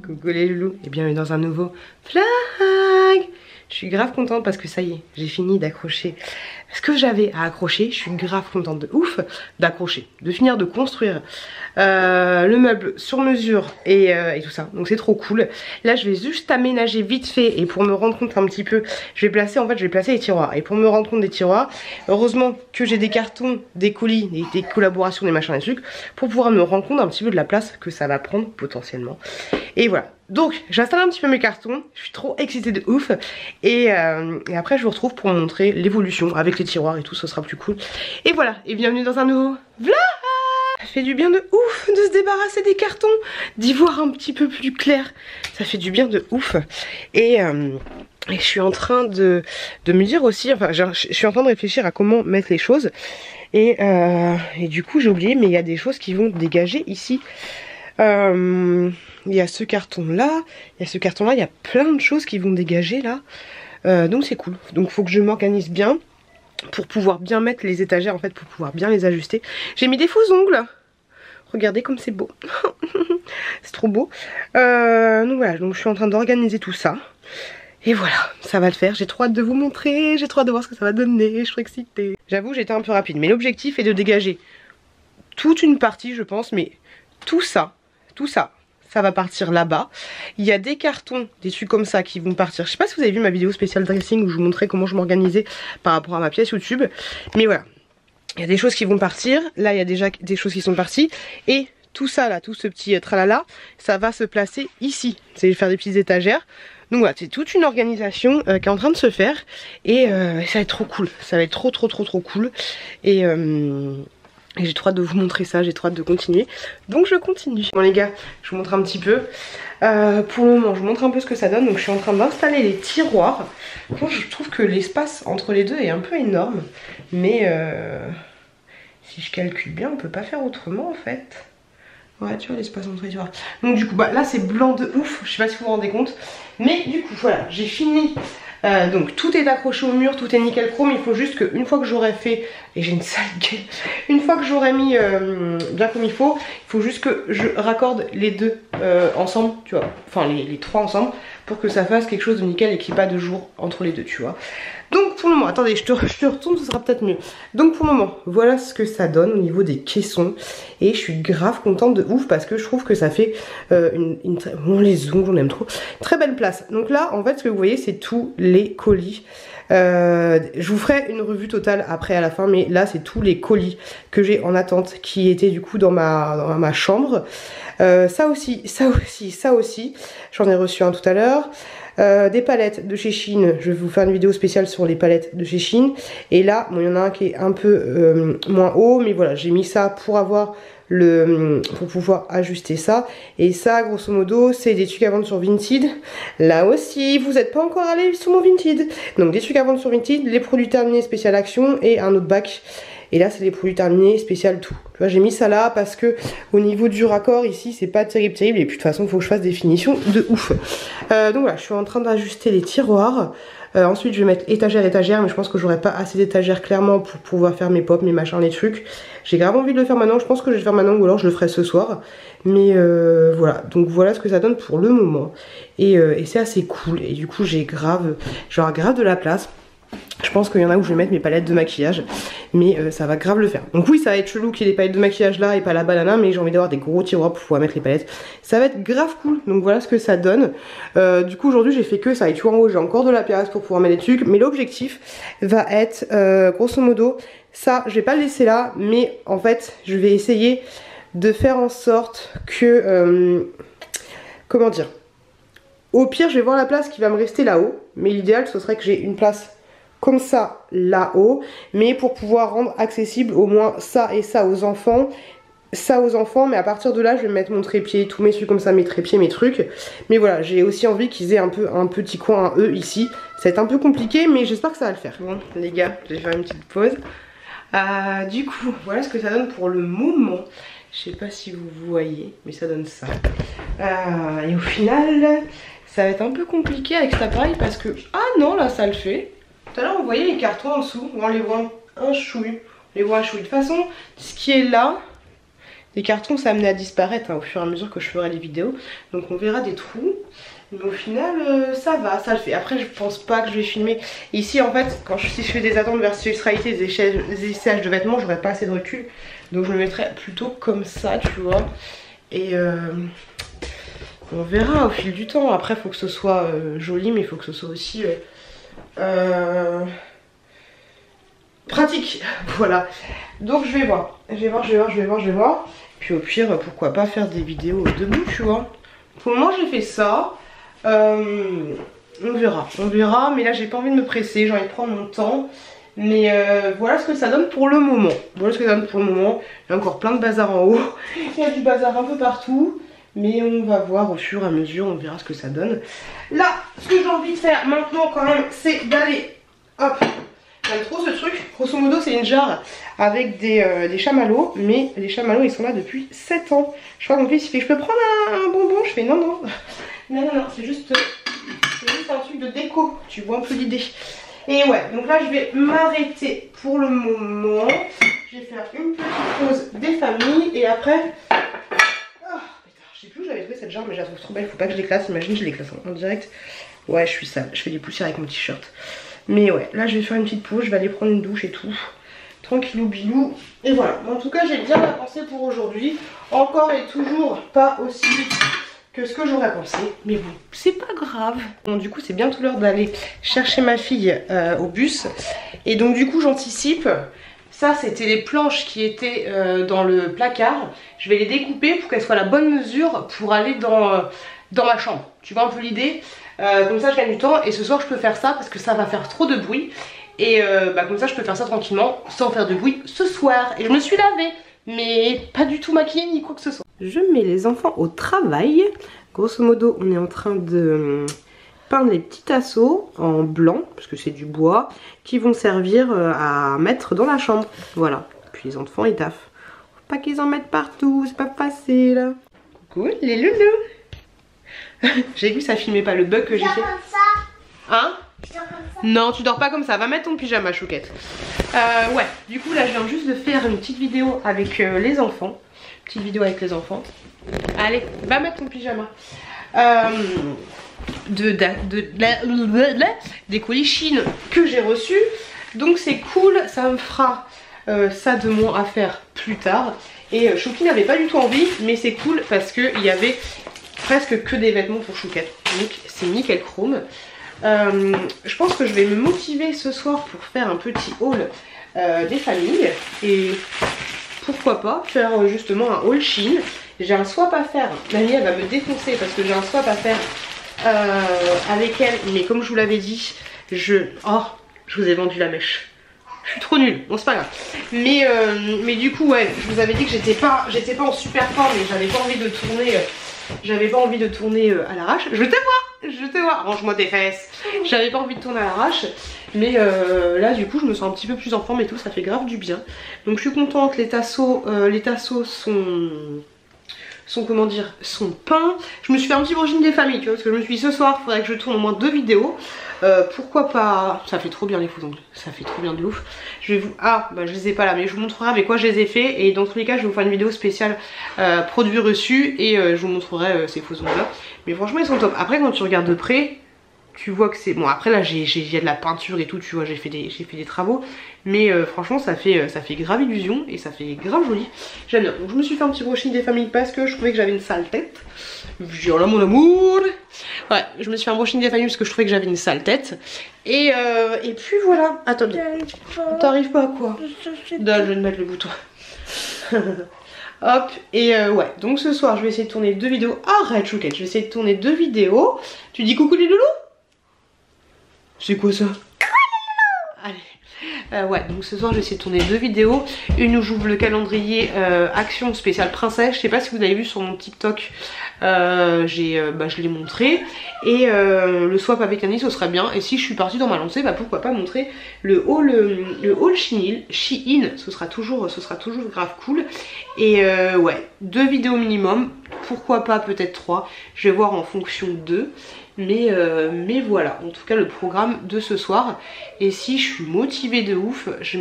Coucou les loulous et bienvenue dans un nouveau vlog. Je suis grave contente parce que ça y est, j'ai fini d'accrocher ce que j'avais à accrocher. Je suis grave contente de ouf d'accrocher, de finir de construire le meuble sur mesure et tout ça. Donc c'est trop cool. Là je vais juste aménager vite fait et pour me rendre compte un petit peu, je vais placer les tiroirs. Et pour me rendre compte des tiroirs, heureusement que j'ai des cartons, des colis, des collaborations, des machins, des trucs, pour pouvoir me rendre compte un petit peu de la place que ça va prendre potentiellement. Et voilà. Donc j'installe un petit peu mes cartons, je suis trop excitée de ouf et après je vous retrouve pour montrer l'évolution avec les tiroirs et tout, ce sera plus cool. Et voilà, et bienvenue dans un nouveau vlog. Ça fait du bien de ouf de se débarrasser des cartons, d'y voir un petit peu plus clair, ça fait du bien de ouf. Et je suis en train de me dire aussi, enfin je suis en train de réfléchir à comment mettre les choses. Et du coup j'ai oublié, mais il y a des choses qui vont dégager ici. Il y a ce carton là, il y a plein de choses qui vont dégager là, donc c'est cool. Donc faut que je m'organise bien pour pouvoir bien mettre les étagères en fait, pour pouvoir bien les ajuster. J'ai mis des faux ongles, regardez comme c'est beau. C'est trop beau. Donc voilà, donc je suis en train d'organiser tout ça. Et voilà, ça va le faire, j'ai trop hâte de vous montrer, j'ai trop hâte de voir ce que ça va donner, je suis excitée. J'avoue j'ai été un peu rapide, mais l'objectif est de dégager toute une partie je pense, mais tout ça, ça va partir là-bas. Il y a des cartons, des trucs comme ça qui vont partir. Je sais pas si vous avez vu ma vidéo spéciale dressing où je vous montrais comment je m'organisais par rapport à ma pièce YouTube. Mais voilà, il y a des choses qui vont partir. Là, il y a déjà des choses qui sont parties. Et tout ça là, tout ce petit tralala, ça va se placer ici. C'est faire des petites étagères. Donc voilà, c'est toute une organisation qui est en train de se faire. Et ça va être trop cool. Ça va être trop cool. Et j'ai trop hâte de vous montrer ça, j'ai trop hâte de continuer. Donc je continue. Bon les gars, je vous montre un petit peu. Pour le moment, je vous montre un peu ce que ça donne. Donc je suis en train d'installer les tiroirs. Bon, je trouve que l'espace entre les deux est un peu énorme. Mais si je calcule bien, on peut pas faire autrement en fait. Ouais, tu vois l'espace entre les tiroirs. Donc du coup, bah, là c'est blanc de ouf. Je sais pas si vous vous rendez compte. Mais du coup, voilà, j'ai fini. Donc tout est accroché au mur, tout est nickel chrome. Il faut juste que une fois que j'aurai fait, et j'ai une sale gueule, une fois que j'aurai mis bien comme il faut juste que je raccorde les deux ensemble, tu vois, enfin les trois ensemble, pour que ça fasse quelque chose de nickel et qu'il n'y ait pas de jour entre les deux, tu vois. Donc pour le moment, attendez, je te retourne, ce sera peut-être mieux. Donc pour le moment, voilà ce que ça donne au niveau des caissons. Et je suis grave contente de ouf parce que je trouve que ça fait bon, les ongles, on aime trop. Très belle place. Donc là, en fait, ce que vous voyez, c'est tous les colis. Je vous ferai une revue totale après à la fin, mais là c'est tous les colis que j'ai en attente qui étaient du coup dans ma chambre. Ça aussi, j'en ai reçu un tout à l'heure. Des palettes de chez Shein, je vais vous faire une vidéo spéciale sur les palettes de chez Shein. Et là, bon, il y en a un qui est un peu moins haut, mais voilà, j'ai mis ça pour avoir pour pouvoir ajuster ça. Et ça, grosso modo, c'est des trucs à vendre sur Vinted. Là aussi, vous n'êtes pas encore allé sur mon Vinted. Donc des trucs à vendre sur Vinted, les produits terminés spécial action et un autre bac. Et là c'est les produits terminés spécial tout. Tu vois, j'ai mis ça là parce que au niveau du raccord ici c'est pas terrible. Et puis de toute façon il faut que je fasse des finitions de ouf. Donc voilà, je suis en train d'ajuster les tiroirs. Ensuite je vais mettre étagère, mais je pense que j'aurai pas assez d'étagères clairement pour pouvoir faire mes pops, mes machins, les trucs. J'ai grave envie de le faire maintenant, je pense que je vais le faire maintenant ou alors je le ferai ce soir. Mais voilà, donc voilà ce que ça donne pour le moment. Et c'est assez cool. Et du coup j'ai grave de la place. Je pense qu'il y en a où je vais mettre mes palettes de maquillage, mais ça va grave le faire. Donc oui, ça va être chelou qu'il y ait des palettes de maquillage là et pas la banana, mais j'ai envie d'avoir des gros tiroirs pour pouvoir mettre les palettes. Ça va être grave cool, donc voilà ce que ça donne. Du coup aujourd'hui j'ai fait que ça, et tu vois en haut j'ai encore de la place pour pouvoir mettre des trucs, mais l'objectif va être grosso modo, ça je vais pas le laisser là, mais en fait je vais essayer de faire en sorte que, comment dire, au pire je vais voir la place qui va me rester là-haut, mais l'idéal ce serait que j'ai une place comme ça là-haut, mais pour pouvoir rendre accessible au moins ça et ça aux enfants, mais à partir de là je vais mettre mon trépied, tous mes trucs comme ça, mes trépieds, mes trucs. Mais voilà, j'ai aussi envie qu'ils aient un petit coin à eux ici. Ça va être un peu compliqué, mais j'espère que ça va le faire. Bon les gars, je vais faire une petite pause. Du coup, voilà ce que ça donne pour le moment. Je sais pas si vous voyez, mais ça donne ça. Et au final, ça va être un peu compliqué avec cet appareil parce que... Ah non, là ça le fait. Tout à l'heure on voyait les cartons en dessous, on les voit un chouille, De toute façon, ce qui est là, Les cartons ça amenait à disparaître hein, au fur et à mesure que je ferai les vidéos. Donc on verra des trous. Mais au final ça va, ça le fait. Après je pense pas que je vais filmer. Ici en fait si je fais des attentes versus réalité, des essayages de vêtements, j'aurais pas assez de recul. Donc je me mettrai plutôt comme ça tu vois. Et on verra au fil du temps. Après il faut que ce soit joli mais il faut que ce soit aussi pratique. Voilà. Donc je vais voir. Puis au pire pourquoi pas faire des vidéos debout tu vois. Pour le moment j'ai fait ça. On verra, mais là j'ai pas envie de me presser, j'ai envie de prendre mon temps. Mais voilà ce que ça donne pour le moment. Il y a encore plein de bazar en haut. Il y a du bazar un peu partout. Mais on va voir au fur et à mesure, on verra ce que ça donne. Là, ce que j'ai envie de faire maintenant quand même, c'est d'aller... Hop, j'aime trop ce truc. Grosso modo, c'est une jarre avec des chamallows. Mais les chamallows, ils sont là depuis 7 ans. Je crois que mon fils, il fait, je peux prendre un bonbon? Je fais non, non. Non, c'est juste un truc de déco. Tu vois un peu l'idée. Et ouais, donc là, je vais m'arrêter pour le moment. Je vais faire une petite pause des familles. Et après... Je sais plus où j'avais trouvé cette jarre mais je la trouve trop belle, faut pas que je l'éclasse, imagine je l'éclasse en direct. Ouais je suis sale, je fais des poussières avec mon t-shirt. Mais ouais, là je vais faire une petite pause, je vais aller prendre une douche et tout. Tranquillou bilou. Et voilà, en tout cas j'ai bien pensé pour aujourd'hui. Encore et toujours pas aussi vite que ce que j'aurais pensé. Mais bon, c'est pas grave. Bon du coup c'est bientôt l'heure d'aller chercher ma fille au bus. Et donc du coup j'anticipe. Ça c'était les planches qui étaient dans le placard. Je vais les découper pour qu'elles soient à la bonne mesure pour aller dans ma chambre. Tu vois un peu l'idée? Comme ça je gagne du temps et ce soir je peux faire ça parce que ça va faire trop de bruit. Et comme ça je peux faire ça tranquillement sans faire de bruit ce soir. Et je me suis lavée mais pas du tout maquillée ni quoi que ce soit. Je mets les enfants au travail. Grosso modo on est en train de... peindre les petits tasseaux en blanc, parce que c'est du bois, qui vont servir à mettre dans la chambre. Voilà. Puis les enfants ils taffent. Faut pas qu'ils en mettent partout, c'est pas facile. Coucou les loulous. J'ai vu ça filmait pas le bug que j'ai fait. Comme ça. Hein? Non, tu dors pas comme ça. Va mettre ton pyjama, chouquette. Ouais, du coup là je viens juste de faire une petite vidéo avec les enfants. Petite vidéo avec les enfants. Allez, va mettre ton pyjama. Des colis Chine que j'ai reçus. Donc c'est cool, ça me fera ça de moins à faire plus tard. Et Chouki n'avait pas du tout envie, mais c'est cool parce qu'il y avait presque que des vêtements pour Chouquette. Donc c'est nickel chrome. Je pense que je vais me motiver ce soir pour faire un petit haul des familles. Et pourquoi pas faire justement un haul Chine. J'ai un swap à faire. Mamie elle va me défoncer parce que j'ai un swap à faire avec elle. Mais comme je vous l'avais dit, je vous ai vendu la mèche. Je suis trop nulle, bon c'est pas grave. Mais du coup ouais, je vous avais dit que j'étais pas en super forme et j'avais pas envie de tourner, à l'arrache. Je te vois, range-moi tes fesses. J'avais pas envie de tourner à l'arrache. Mais là du coup je me sens un petit peu plus en forme et tout, ça fait grave du bien. Donc je suis contente, les tasseaux sont peints. Je me suis fait un petit brushing des familles, tu vois, parce que je me suis dit ce soir, il faudrait que je tourne au moins 2 vidéos. Pourquoi pas. Ça fait trop bien les faux ongles, ça fait trop bien de ouf. Je vais vous... je les ai pas là, mais je vous montrerai avec quoi je les ai fait. Et dans tous les cas, je vais vous faire une vidéo spéciale produits reçus. Et je vous montrerai ces faux ongles là. Mais franchement, ils sont top. Après, quand tu regardes de près, tu vois que c'est... Bon, après là, il y a de la peinture et tout, tu vois, j'ai fait des travaux. Mais franchement, ça fait grave illusion et ça fait grave joli. J'aime bien. Donc je me suis fait un petit brushing des familles parce que je trouvais que j'avais une sale tête. Viens là mon amour. Ouais, je me suis fait un brushing des familles parce que je trouvais que j'avais une sale tête. Et puis voilà. Attends, t'arrives pas à quoi? Là, je vais te mettre le bouton. Hop, et ouais, donc ce soir je vais essayer de tourner 2 vidéos. Arrête chouquette, je vais essayer de tourner 2 vidéos. Tu dis coucou les loulous? C'est quoi ça? Allez. Ouais, donc ce soir je vais essayer de tourner 2 vidéos. Une où j'ouvre le calendrier action spéciale princesse. Je sais pas si vous avez vu sur mon TikTok, je l'ai montré. Et le swap avec Annie ce serait bien. Et si je suis partie dans ma lancée, pourquoi pas montrer le haul Shein. Ce sera toujours grave cool. Et ouais, 2 vidéos minimum. Pourquoi pas peut-être 3. Je vais voir en fonction d'eux. Mais voilà, en tout cas le programme de ce soir. Et si je suis motivée de ouf, je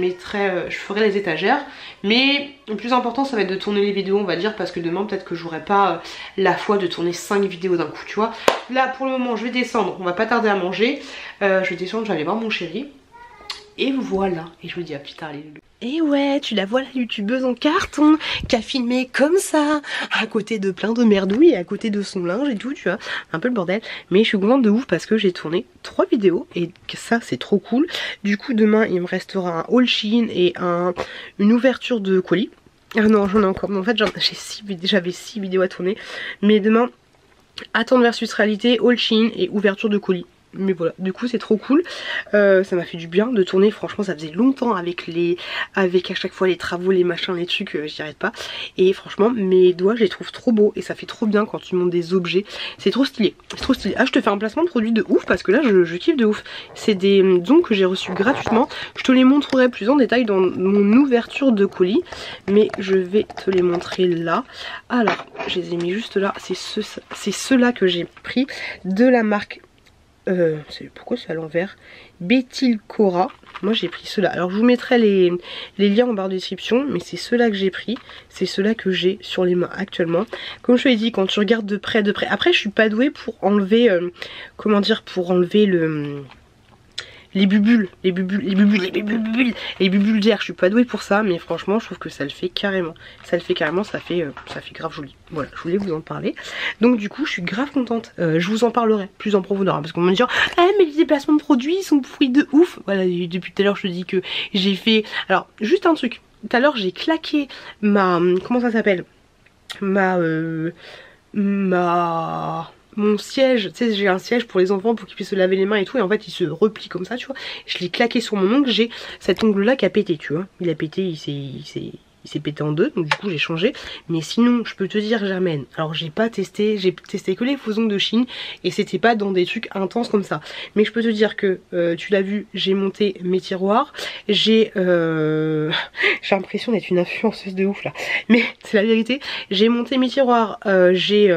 ferai les étagères. Mais le plus important ça va être de tourner les vidéos on va dire, parce que demain peut-être que j'aurai pas la foi de tourner 5 vidéos d'un coup, tu vois. Là pour le moment je vais descendre, on va pas tarder à manger. Je vais descendre, je vais aller voir mon chéri. Et voilà, et je vous dis à plus tard les loulous. Et ouais, tu la vois la youtubeuse en carton qui a filmé comme ça, à côté de plein de merdouilles et à côté de son linge et tout, tu vois, un peu le bordel. Mais je suis contente de ouf parce que j'ai tourné 3 vidéos et que ça c'est trop cool. Du coup demain il me restera un haul Shein et une ouverture de colis. Ah non j'en ai encore, mais en fait j'avais 6 vidéos à tourner. Mais demain, attendre versus réalité, haul Shein et ouverture de colis. Mais voilà, du coup c'est trop cool. Ça m'a fait du bien de tourner, franchement ça faisait longtemps avec à chaque fois les travaux, les machins, les trucs, j'y arrête pas. Et franchement mes doigts je les trouve trop beaux et ça fait trop bien quand tu montes des objets. C'est trop stylé, c'est trop stylé. Ah je te fais un placement de produit de ouf parce que là je kiffe de ouf. C'est des ongles que j'ai reçus gratuitement. Je te les montrerai plus en détail dans mon ouverture de colis. Mais je vais te les montrer là. Alors je les ai mis juste là, c'est ceux-là que j'ai pris de la marque... pourquoi c'est à l'envers? Betylcora. Moi j'ai pris ceux-là. Alors je vous mettrai les liens en barre de description. Mais c'est ceux-là que j'ai pris. C'est ceux-là que j'ai sur les mains actuellement. Comme je te l'ai dit, quand tu regardes de près. Après je suis pas douée pour enlever... comment dire? Pour enlever les bubules d'air, je suis pas douée pour ça, mais franchement je trouve que ça le fait carrément. Ça fait grave joli. Voilà, je voulais vous en parler. Donc du coup je suis grave contente. Je vous en parlerai plus en profondeur, parce qu'on va me dire mais les déplacements de produits sont pourris de ouf. Voilà, depuis tout à l'heure je te dis que j'ai fait... Alors juste un truc, tout à l'heure j'ai claqué ma... Comment ça s'appelle? Mon siège, tu sais j'ai un siège pour les enfants pour qu'ils puissent se laver les mains et tout, et en fait il se replie comme ça, tu vois. Je l'ai claqué sur mon ongle, j'ai cet ongle là qui a pété, tu vois. Il a pété, il s'est pété en deux, donc du coup j'ai changé. Mais sinon je peux te dire Germaine, alors j'ai pas testé, j'ai testé que les faux ongles de Shein et c'était pas dans des trucs intenses comme ça. Mais je peux te dire que tu l'as vu, j'ai monté mes tiroirs, j'ai l'impression d'être une influenceuse de ouf là, mais c'est la vérité. J'ai monté mes tiroirs, j'ai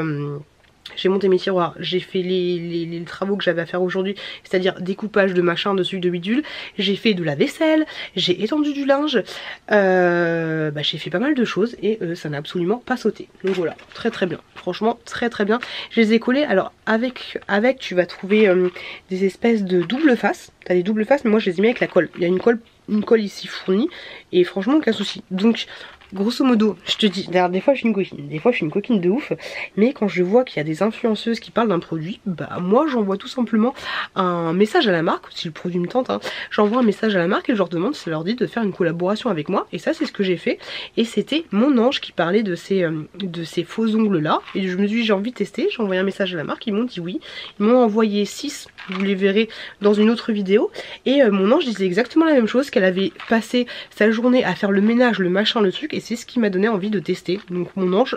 monté mes tiroirs, j'ai fait les travaux que j'avais à faire aujourd'hui, c'est-à-dire découpage de machin, de sucre, de bidule. J'ai fait de la vaisselle, j'ai étendu du linge, j'ai fait pas mal de choses et ça n'a absolument pas sauté. Donc voilà, très très bien, franchement très très bien. Je les ai collés, alors avec tu vas trouver des espèces de double face. T'as des doubles faces mais moi je les ai mis avec la colle. Il y a une colle ici fournie et franchement aucun souci. Donc... Grosso modo, je te dis, d'ailleurs des fois je suis une coquine de ouf, mais quand je vois qu'il y a des influenceuses qui parlent d'un produit, bah moi j'envoie tout simplement un message à la marque, si le produit me tente, hein, j'envoie un message à la marque et je leur demande si ça leur dit de faire une collaboration avec moi, et ça c'est ce que j'ai fait, et c'était mon ange qui parlait de ces faux ongles là, et je me suis dit j'ai envie de tester, j'ai envoyé un message à la marque, ils m'ont dit oui, ils m'ont envoyé 6, vous les verrez dans une autre vidéo, et mon ange disait exactement la même chose, qu'elle avait passé sa journée à faire le ménage, le machin, le truc, et c'est ce qui m'a donné envie de tester. Donc mon ange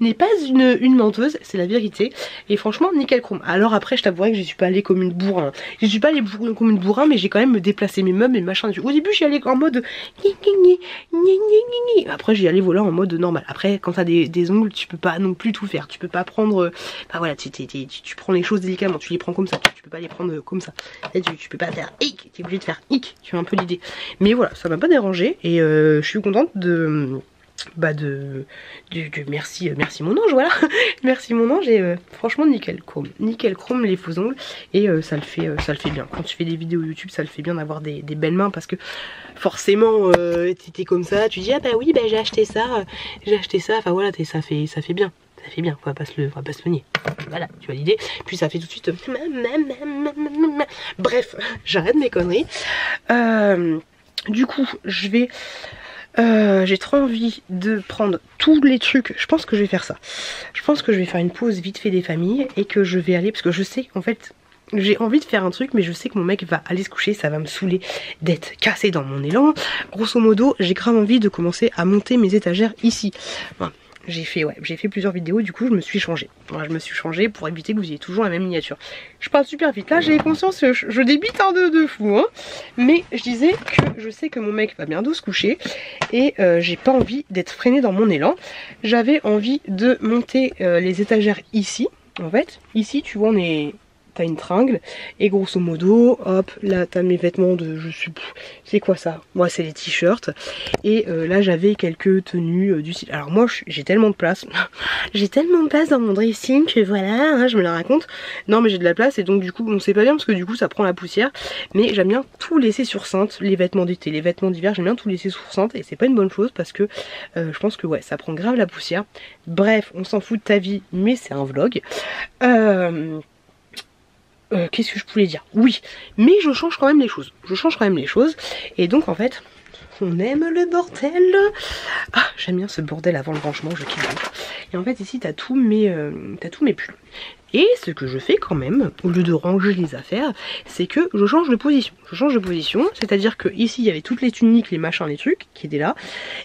n'est pas une menteuse, c'est la vérité. Et franchement nickel chrome. Alors après je t'avouerai que j'y suis pas allée comme une bourrin. Je suis pas allée comme une bourrin, mais j'ai quand même déplacé mes meubles et machin. Au début j'y allais en mode... Après j'y allais voilà en mode normal. Après quand t'as des ongles tu peux pas non plus tout faire. Tu peux pas prendre... Enfin voilà, tu prends les choses délicatement, tu les prends comme ça. Tu peux pas les prendre comme ça. Tu peux pas faire hic, t'es obligé de faire hic. Tu as un peu l'idée. Mais voilà, ça m'a pas dérangé et je suis contente merci mon ange, voilà. Merci mon ange et franchement nickel chrome les faux ongles et ça le fait bien. Quand tu fais des vidéos YouTube ça le fait bien d'avoir des belles mains parce que forcément t'es comme ça, tu dis ah bah oui bah j'ai acheté ça, enfin voilà ça fait bien. Ça fait bien, on va pas se le nier. Voilà, tu vois l'idée. Puis ça fait tout de suite... Bref, j'arrête mes conneries. Du coup, j'ai trop envie de prendre tous les trucs. Je pense que je vais faire ça. Je pense que je vais faire une pause vite fait des familles et que je vais aller... Parce que je sais en fait... J'ai envie de faire un truc mais je sais que mon mec va aller se coucher, ça va me saouler d'être cassé dans mon élan. Grosso modo, j'ai grave envie de commencer à monter mes étagères ici. Enfin, j'ai fait plusieurs vidéos, du coup je me suis changée. Voilà, je me suis changée pour éviter que vous ayez toujours la même miniature. Je parle super vite, là j'ai conscience que je débite un de fou, hein. Mais je disais que je sais que mon mec va bientôt se coucher et j'ai pas envie d'être freinée dans mon élan. J'avais envie de monter les étagères ici, en fait. Ici tu vois on est t'as une tringle et grosso modo hop là t'as mes vêtements de je sais plus c'est quoi ça, moi c'est les t-shirts et là j'avais quelques tenues du style. Alors moi j'ai tellement de place j'ai tellement de place dans mon dressing que voilà hein, je me la raconte. Non mais j'ai de la place et donc du coup bon c'est pas bien parce que du coup ça prend la poussière, mais j'aime bien tout laisser sur cintre, les vêtements d'été, les vêtements d'hiver, j'aime bien tout laisser sur cintre et c'est pas une bonne chose parce que je pense que ouais ça prend grave la poussière. Bref on s'en fout de ta vie mais c'est un vlog. Qu'est-ce que je voulais dire? Oui, mais je change quand même les choses. Je change quand même les choses. Et donc en fait, on aime le bordel. Ah, j'aime bien ce bordel avant le rangement, je kiffe. Et en fait ici t'as tous mes pulls. Et ce que je fais quand même, au lieu de ranger les affaires, c'est que je change de position. Je change de position, c'est-à-dire que ici il y avait toutes les tuniques, les machins, les trucs qui étaient là.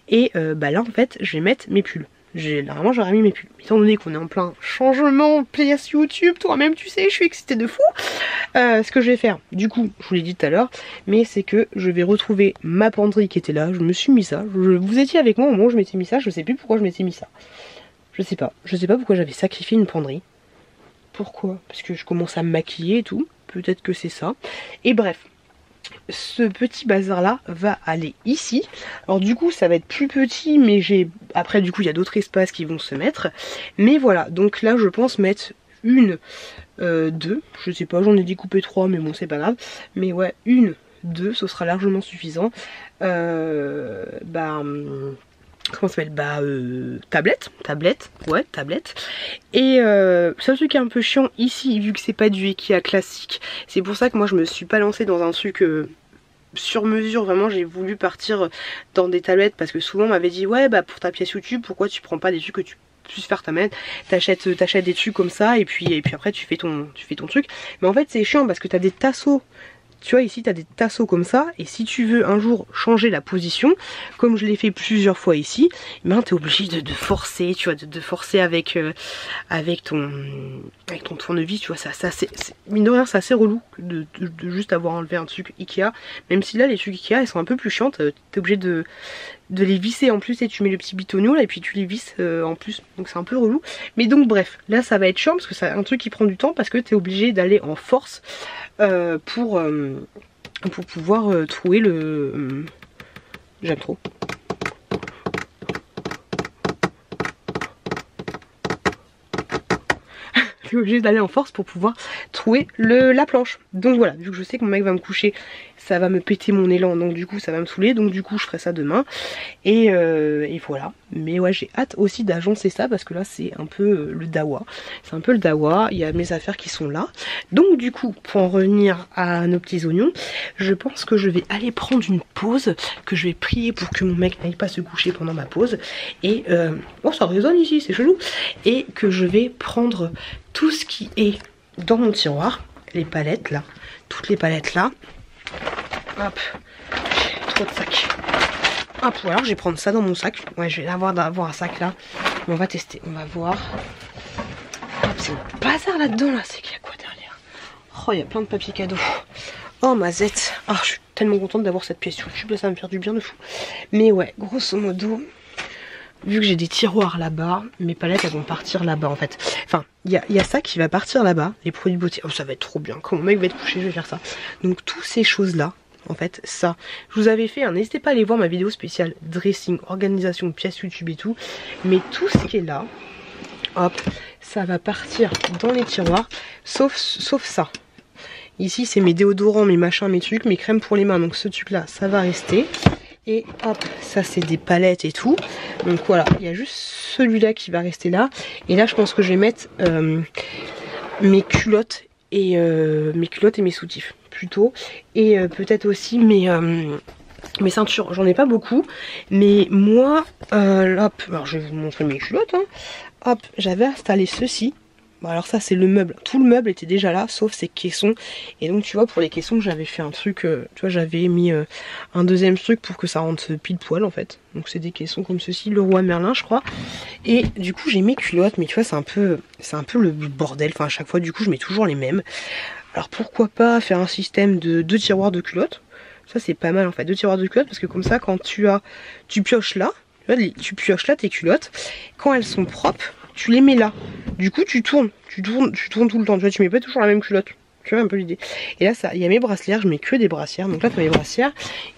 Et bah là en fait, je vais mettre mes pulls. Normalement j'aurais mis mes pulls. Étant donné qu'on est en plein changement PS YouTube, toi-même tu sais, je suis excitée de fou. Ce que je vais faire, du coup, je vous l'ai dit tout à l'heure, mais c'est que je vais retrouver ma penderie qui était là. Je me suis mis ça. Vous étiez avec moi au moment où je m'étais mis ça. Je sais plus pourquoi je m'étais mis ça. Je sais pas pourquoi j'avais sacrifié une penderie. Pourquoi? Parce que je commence à me maquiller et tout. Peut-être que c'est ça. Et bref. Ce petit bazar là va aller ici. Alors du coup ça va être plus petit, mais après du coup il y a d'autres espaces qui vont se mettre. Mais voilà, donc là je pense mettre une, deux, je sais pas, j'en ai découpé 3 mais bon c'est pas grave. Mais ouais, une, deux, ce sera largement suffisant. Comment ça s'appelle? Tablette. Et seul truc qui est un peu chiant ici, vu que c'est pas du Ikea classique, c'est pour ça que moi je me suis pas lancée dans un truc sur mesure. Vraiment j'ai voulu partir dans des tablettes parce que souvent on m'avait dit ouais bah pour ta pièce YouTube pourquoi tu prends pas des trucs que tu puisses faire ta main, t'achètes des trucs comme ça et puis après tu fais ton truc. Mais en fait c'est chiant parce que t'as des tasseaux. Tu vois ici tu as des tasseaux comme ça et si tu veux un jour changer la position comme je l'ai fait plusieurs fois ici, ben tu es obligé de forcer, tu vois, de forcer avec ton tournevis, tu vois, ça mine de rien c'est assez relou de juste avoir enlevé un truc Ikea, même si là les trucs Ikea elles sont un peu plus chiantes, t'es obligé de les visser en plus et tu mets le petit bitonio là et puis tu les visses en plus, donc c'est un peu relou. Mais donc bref, là ça va être chiant parce que c'est un truc qui prend du temps parce que t'es obligé d'aller en force pour pouvoir trouver le... J'aime trop. Je suis obligée d'aller en force pour pouvoir trouver la planche. Donc voilà, vu que je sais que mon mec va me coucher, ça va me péter mon élan, donc du coup ça va me saouler, donc du coup je ferai ça demain. Et voilà. Mais ouais, j'ai hâte aussi d'agencer ça parce que là c'est un peu le dawa. C'est un peu le dawa, il y a mes affaires qui sont là. Donc du coup, pour en revenir à nos petits oignons, je pense que je vais aller prendre une pause, que je vais prier pour que mon mec n'aille pas se coucher pendant ma pause. Et oh ça résonne ici, c'est chelou. Et que je vais prendre tout ce qui est dans mon tiroir, les palettes là, toutes les palettes là. Hop, j'ai trop de sacs. Hop, ou alors je vais prendre ça dans mon sac. Ouais, je vais avoir un sac là. Mais on va tester, on va voir. Hop, c'est le bazar là-dedans là. C'est qu'il y a quoi derrière? Oh, il y a plein de papier cadeau. Oh, ma zette. Ah, je suis tellement contente d'avoir cette pièce YouTube là, ça va me faire du bien de fou. Mais ouais, grosso modo, vu que j'ai des tiroirs là-bas, mes palettes elles vont partir là-bas en fait. Enfin, il y a ça qui va partir là-bas, les produits beauté. Oh, ça va être trop bien. Quand mon mec va être couché, je vais faire ça. Donc, toutes ces choses-là, en fait, ça, je vous avais fait, hein, n'hésitez pas à aller voir ma vidéo spéciale dressing, organisation, pièces YouTube et tout. Mais tout ce qui est là, hop, ça va partir dans les tiroirs, sauf ça. Ici, c'est mes déodorants, mes machins, mes trucs, mes crèmes pour les mains. Donc, ce truc-là, ça va rester. Et hop, ça c'est des palettes et tout. Donc voilà, il y a juste celui-là qui va rester là. Et là je pense que je vais mettre mes culottes et mes soutifs plutôt. Et peut-être aussi mes ceintures. J'en ai pas beaucoup. Mais moi, hop, alors je vais vous montrer mes culottes. Hein. Hop, j'avais installé ceci. Bon alors ça c'est le meuble, tout le meuble était déjà là sauf ces caissons. Et donc tu vois pour les caissons j'avais fait un truc, tu vois j'avais mis un deuxième truc pour que ça rentre pile poil en fait. Donc c'est des caissons comme ceci, le roi Merlin je crois. Et du coup j'ai mes culottes mais tu vois c'est un peu le bordel, enfin à chaque fois du coup je mets toujours les mêmes. Alors pourquoi pas faire un système de 2 tiroirs de culottes. Ça c'est pas mal en fait, 2 tiroirs de culottes parce que comme ça quand tu pioches là, tu pioches là tes culottes, quand elles sont propres, tu les mets là. Du coup tu tournes tout le temps, tu vois, tu mets pas toujours la même culotte. Tu vois un peu l'idée. Et là, il y a mes brassières, je mets que des brassières. Donc là, tu as mes brassières.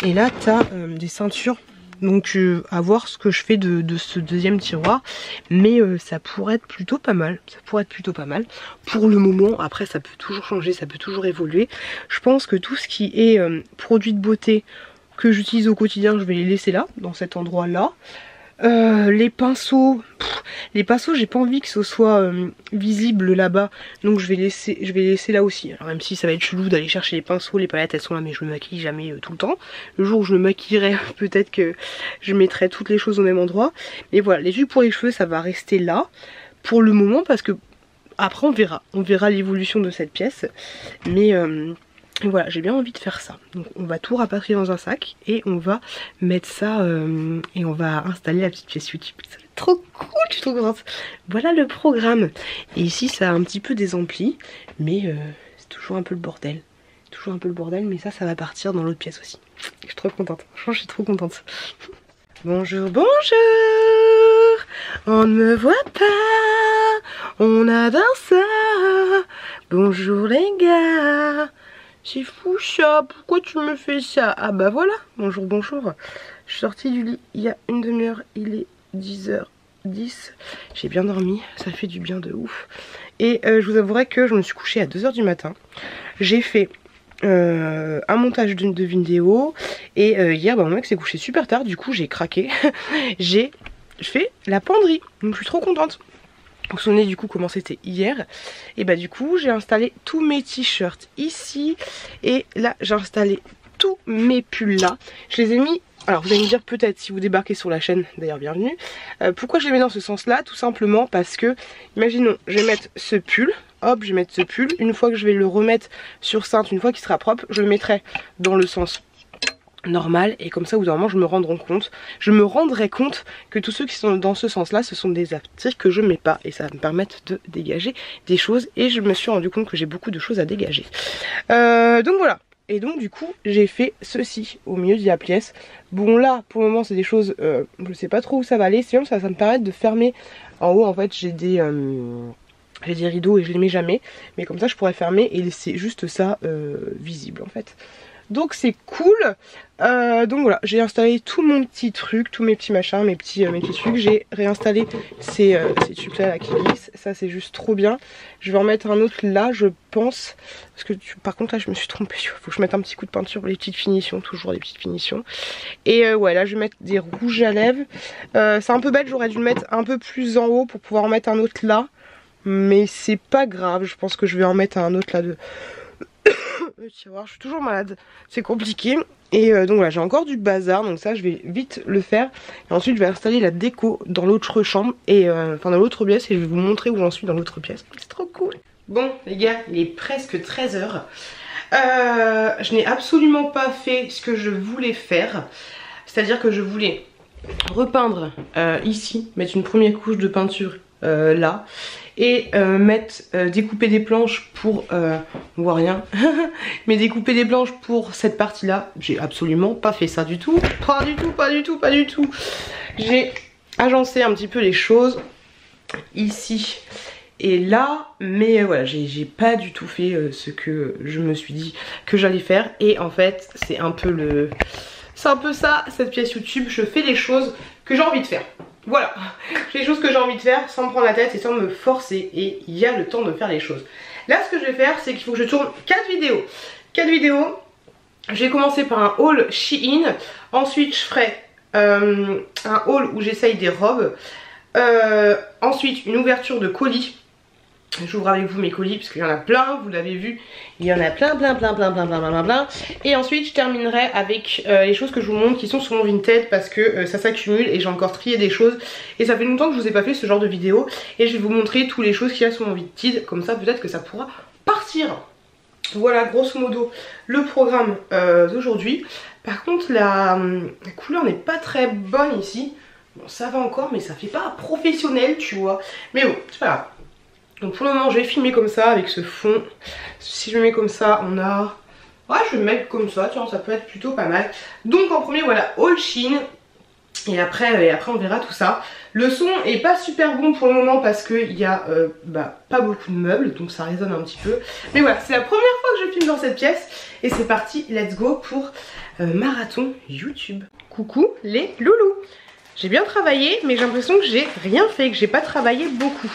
Et là, tu as des ceintures. Donc à voir ce que je fais de ce deuxième tiroir. Mais ça pourrait être plutôt pas mal. Ça pourrait être plutôt pas mal. Pour le moment, après ça peut toujours changer, ça peut toujours évoluer. Je pense que tout ce qui est produits de beauté que j'utilise au quotidien, je vais les laisser là, dans cet endroit là. Les pinceaux, j'ai pas envie que ce soit visible là-bas, donc je vais laisser là aussi. Alors même si ça va être chelou d'aller chercher les pinceaux, les palettes elles sont là, mais je me maquille jamais tout le temps. Le jour où je me maquillerai, peut-être que je mettrai toutes les choses au même endroit. Mais voilà, les jus pour les cheveux ça va rester là pour le moment, parce que après on verra l'évolution de cette pièce. Mais voilà, j'ai bien envie de faire ça. Donc on va tout rapatrier dans un sac et on va mettre ça et on va installer la petite pièce YouTube. Ça va être trop cool, je suis trop contente. Voilà le programme. Et ici ça a un petit peu des amplis, mais c'est toujours un peu le bordel. Toujours un peu le bordel, mais ça va partir dans l'autre pièce aussi. Je suis trop contente, franchement je suis trop contente. Bonjour, bonjour. On ne me voit pas, on adore ça. Bonjour les gars. C'est fou ça, pourquoi tu me fais ça? Ah bah voilà, bonjour, bonjour. Je suis sortie du lit il y a une demi-heure, il est 10h10. J'ai bien dormi, ça fait du bien de ouf. Et je vous avouerai que je me suis couchée à 2h du matin. J'ai fait un montage de vidéo. Et hier, bah, mon mec s'est couché super tard, du coup j'ai craqué. J'ai fait la penderie, donc je suis trop contente. Vous vous souvenez du coup comment c'était hier. Et bah du coup j'ai installé tous mes t-shirts ici. Et là j'ai installé tous mes pulls là. Je les ai mis, alors vous allez me dire peut-être si vous débarquez sur la chaîne, d'ailleurs bienvenue. Pourquoi je les mets dans ce sens là? Tout simplement parce que, imaginons, je vais mettre ce pull. Hop, je vais mettre ce pull. Une fois que je vais le remettre sur cintre, une fois qu'il sera propre, je le mettrai dans le sens normal, et comme ça au bout d'un moment je me rendrai compte que tous ceux qui sont dans ce sens là ce sont des articles que je mets pas, et ça va me permettre de dégager des choses, et je me suis rendu compte que j'ai beaucoup de choses à dégager. Donc voilà, et donc du coup j'ai fait ceci au milieu de la pièce. Bon là pour le moment c'est des choses, je sais pas trop où ça va aller, sinon ça me permet de fermer. En haut en fait j'ai des rideaux et je les mets jamais, mais comme ça je pourrais fermer et laisser juste ça visible en fait. Donc c'est cool. Donc voilà, j'ai installé tout mon petit truc, tous mes petits machins, mes petits trucs. J'ai réinstallé ces trucs là qui glissent. Ça c'est juste trop bien. Je vais en mettre un autre là je pense. Parce que par contre là je me suis trompée. Faut que je mette un petit coup de peinture pour les petites finitions. Toujours les petites finitions. Et ouais, là je vais mettre des rouges à lèvres. C'est un peu bête, j'aurais dû le mettre un peu plus en haut pour pouvoir en mettre un autre là. Mais c'est pas grave, je pense que je vais en mettre un autre là de... je suis toujours malade, c'est compliqué. Et donc voilà, j'ai encore du bazar, donc ça je vais vite le faire. Et ensuite je vais installer la déco dans l'autre chambre, et enfin dans l'autre pièce, et je vais vous montrer où j'en suis dans l'autre pièce. C'est trop cool. Bon les gars, il est presque 13h. Je n'ai absolument pas fait ce que je voulais faire. C'est-à-dire que je voulais repeindre ici, mettre une première couche de peinture là, et découper des planches pour on voit rien mais découper des planches pour cette partie là. J'ai absolument pas fait ça du tout, pas du tout. J'ai agencé un petit peu les choses ici et là, mais voilà, j'ai pas du tout fait ce que je me suis dit que j'allais faire. Et en fait c'est un peu ça cette pièce YouTube. Je fais les choses que j'ai envie de faire. Voilà, les choses que j'ai envie de faire sans me prendre la tête et sans me forcer, et il y a le temps de faire les choses. Là ce que je vais faire, c'est qu'il faut que je tourne 4 vidéos. Je vais commencer par un haul Shein. Ensuite je ferai un haul où j'essaye des robes. Ensuite une ouverture de colis. J'ouvre avec vous mes colis parce qu'il y en a plein, vous l'avez vu, il y en a plein. Et ensuite je terminerai avec les choses que je vous montre qui sont sur mon Vinted, parce que ça s'accumule et j'ai encore trié des choses. Et ça fait longtemps que je vous ai pas fait ce genre de vidéo, et je vais vous montrer toutes les choses qu'il y a sur mon Vinted, comme ça peut-être que ça pourra partir. Voilà grosso modo le programme d'aujourd'hui. Par contre la couleur n'est pas très bonne ici. Bon ça va encore, mais ça fait pas professionnel tu vois. Mais bon c'est pas grave. Donc pour le moment je vais filmer comme ça avec ce fond. Si je me mets comme ça on a... Ouais je vais me mettre comme ça, tiens ça peut être plutôt pas mal. Donc en premier voilà, haul Shein. Et après on verra tout ça. Le son est pas super bon pour le moment parce qu'il y a pas beaucoup de meubles, donc ça résonne un petit peu. Mais voilà, c'est la première fois que je filme dans cette pièce. Et c'est parti, let's go pour marathon YouTube. Coucou les loulous. J'ai bien travaillé, mais j'ai l'impression que j'ai rien fait, que j'ai pas travaillé beaucoup.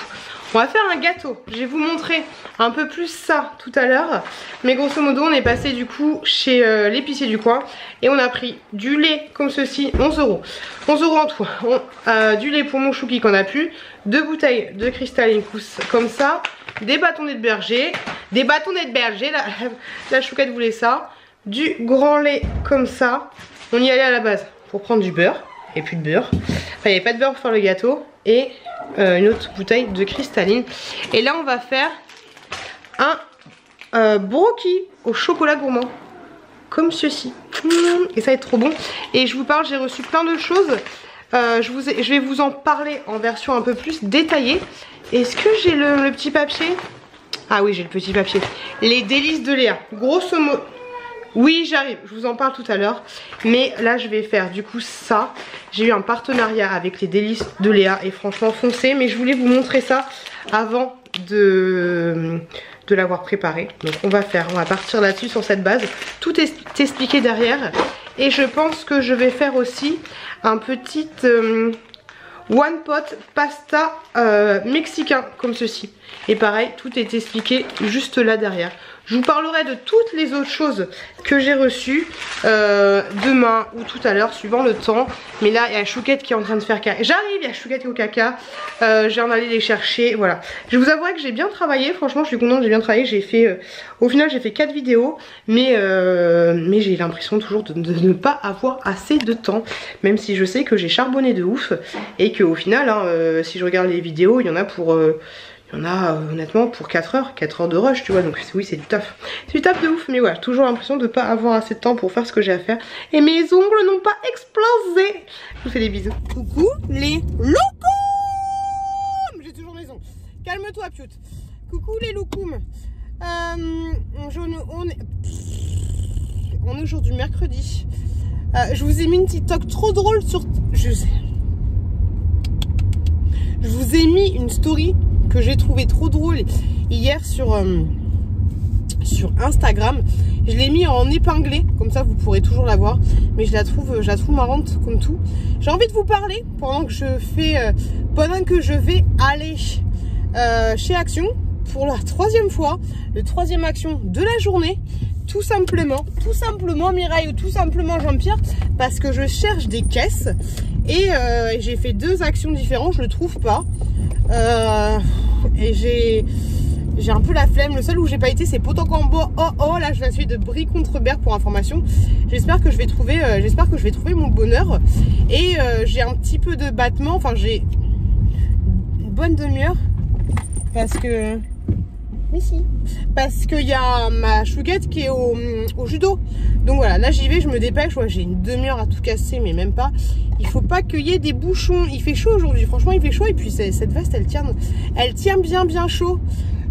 On va faire un gâteau. Je vais vous montrer un peu plus ça tout à l'heure. Mais grosso modo, on est passé du coup chez l'épicier du coin. Et on a pris du lait comme ceci, 11 €. 11 € en tout. Du lait pour mon chouki qu'on a pu. 2 bouteilles de cristalline comme ça. Des bâtonnets de berger. Des bâtonnets de berger, la chouquette voulait ça. Du grand lait comme ça. On y allait à la base pour prendre du beurre. Et plus de beurre. Enfin, il n'y avait pas de beurre pour faire le gâteau. Et une autre bouteille de cristalline. Et là on va faire un brookie au chocolat gourmand comme ceci, et ça va être trop bon. Et je vous parle, j'ai reçu plein de choses, je vais vous en parler en version un peu plus détaillée. Est-ce que j'ai le petit papier? Ah oui, j'ai le petit papier. Les délices de Léa, grosso modo. Oui, j'arrive, je vous en parle tout à l'heure. Mais là je vais faire du coup ça. J'ai eu un partenariat avec les délices de Léa et franchement foncez. Mais je voulais vous montrer ça avant de l'avoir préparé. Donc on va partir là-dessus sur cette base. Tout est expliqué derrière. Et je pense que je vais faire aussi un petit one pot pasta mexicain comme ceci. Et pareil, tout est expliqué juste là derrière. Je vous parlerai de toutes les autres choses que j'ai reçues demain ou tout à l'heure, suivant le temps. Mais là, il y a Chouquette qui est en train de faire caca. J'arrive, il y a Chouquette qui est au caca. J'ai en allé les chercher, voilà. Je vous avouerai que j'ai bien travaillé. Franchement, je suis contente, j'ai bien travaillé. J'ai fait, au final, j'ai fait 4 vidéos. Mais j'ai l'impression toujours de ne pas avoir assez de temps. Même si je sais que j'ai charbonné de ouf. Et qu'au final, hein, si je regarde les vidéos, il y en a pour... il y en a honnêtement pour 4 heures de rush, tu vois, donc oui c'est du taf. C'est du taf de ouf, mais voilà, toujours l'impression de ne pas avoir assez de temps pour faire ce que j'ai à faire. Et mes ongles n'ont pas explosé. Je vous fais des bisous. Coucou les loukoums. J'ai toujours mes ongles. Calme-toi Piot. Coucou les loukoums. On est aujourd'hui mercredi. Je vous ai mis une petite toque trop drôle sur... Je vous ai mis une story que j'ai trouvé trop drôle hier sur Instagram. Je l'ai mis en épinglé, comme ça vous pourrez toujours la voir. Mais je la trouve marrante comme tout. J'ai envie de vous parler pendant que je vais aller chez Action pour la 3e fois, le 3e Action de la journée. Tout simplement Mireille ou tout simplement Jean-Pierre, parce que je cherche des caisses et j'ai fait 2 actions différentes, je le trouve pas. Et j'ai un peu la flemme. Le seul où j'ai pas été c'est Potocambo. Là je viens suite de Brie-Contrebert pour information. J'espère que je vais trouver mon bonheur. Et j'ai un petit peu de battement, enfin j'ai une bonne demi-heure parce que parce qu'il y a ma chouquette qui est au judo. Donc voilà, là j'y vais, je me dépêche. Ouais, j'ai une demi-heure à tout casser, mais même pas. Il faut pas qu'il y ait des bouchons. Il fait chaud aujourd'hui, franchement il fait chaud. Et puis cette veste elle tient bien chaud.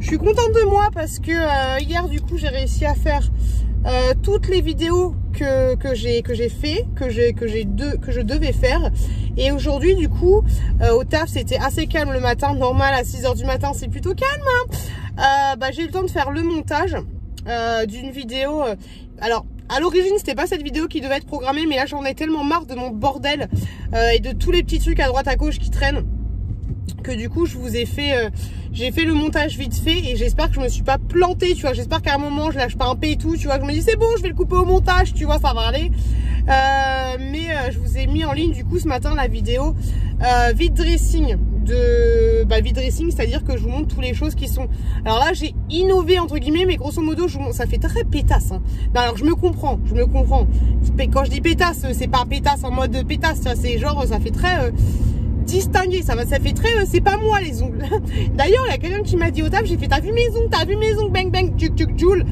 Je suis contente de moi parce que hier du coup j'ai réussi à faire toutes les vidéos que je devais faire. Et aujourd'hui du coup au taf c'était assez calme le matin. Normal à 6 h du matin c'est plutôt calme hein. J'ai eu le temps de faire le montage d'une vidéo. Alors à l'origine c'était pas cette vidéo qui devait être programmée, mais là j'en ai tellement marre de mon bordel et de tous les petits trucs à droite à gauche qui traînent que du coup je vous ai fait j'ai fait le montage vite fait et j'espère que je me suis pas plantée, tu vois. J'espère qu'à un moment je lâche pas un P et tout, tu vois, que je me dis c'est bon je vais le couper au montage, tu vois, ça va aller. Je vous ai mis en ligne du coup ce matin la vidéo vide dressing vide dressing, c'est à dire que je vous montre toutes les choses qui sont, alors là j'ai innové entre guillemets, mais grosso modo ça fait très pétasse hein. Non, alors je me comprends quand je dis pétasse c'est pas pétasse en mode pétasse, c'est genre ça fait très distingué, ça fait très c'est pas moi les ongles. D'ailleurs il y a quelqu'un qui m'a dit au table, j'ai fait t'as vu mes ongles, bang bang tchuk tchuk joule.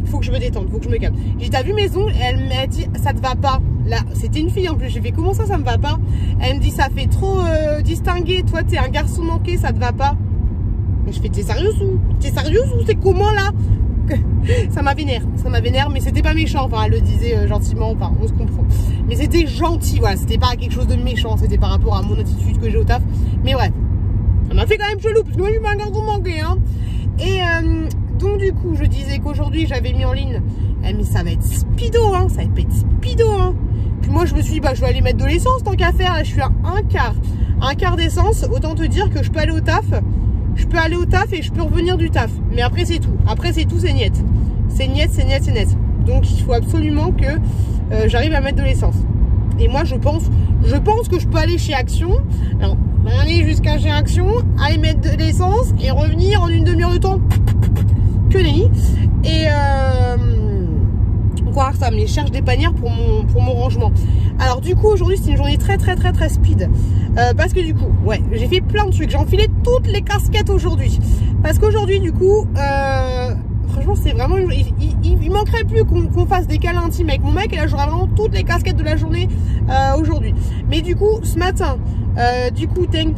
Faut que je me détende, faut que je me calme. J'ai dit t'as vu mes ongles, elle m'a dit ça te va pas. Là c'était une fille en plus, j'ai fait comment ça me va pas. Elle me dit ça fait trop distingué, toi t'es un garçon manqué, ça te va pas. Et je fais t'es sérieuse ou c'est comment là? ça m'a vénère, mais c'était pas méchant, enfin elle le disait gentiment, enfin on se comprend, mais c'était gentil, voilà, c'était pas quelque chose de méchant, c'était par rapport à mon attitude que j'ai au taf, mais ouais, ça m'a fait quand même chelou, parce que moi je suis pas un garçon manqué, hein. Et donc du coup je disais qu'aujourd'hui j'avais mis en ligne, mais ça va être speedo, hein, ça va être speedo, hein. Puis moi je me suis dit, bah je vais aller mettre de l'essence tant qu'à faire, là je suis à un quart d'essence, autant te dire que je peux aller au taf, et je peux revenir du taf, mais après c'est tout, c'est niet, c'est niet. Donc il faut absolument que j'arrive à mettre de l'essence. Et moi je pense que je peux aller chez Action, alors aller jusqu'à chez Action, aller mettre de l'essence et revenir en une demi-heure de temps, que nenni. Et quoi ça, mais je cherche des panières pour mon rangement. Alors du coup aujourd'hui c'est une journée très speed, parce que du coup ouais j'ai fait plein de trucs, j'ai enfilé toutes les casquettes aujourd'hui, parce qu'aujourd'hui du coup franchement c'est vraiment il manquerait plus qu'on fasse des câlins intimes avec mon mec, et là j'aurai vraiment toutes les casquettes de la journée aujourd'hui. Mais du coup ce matin du coup ding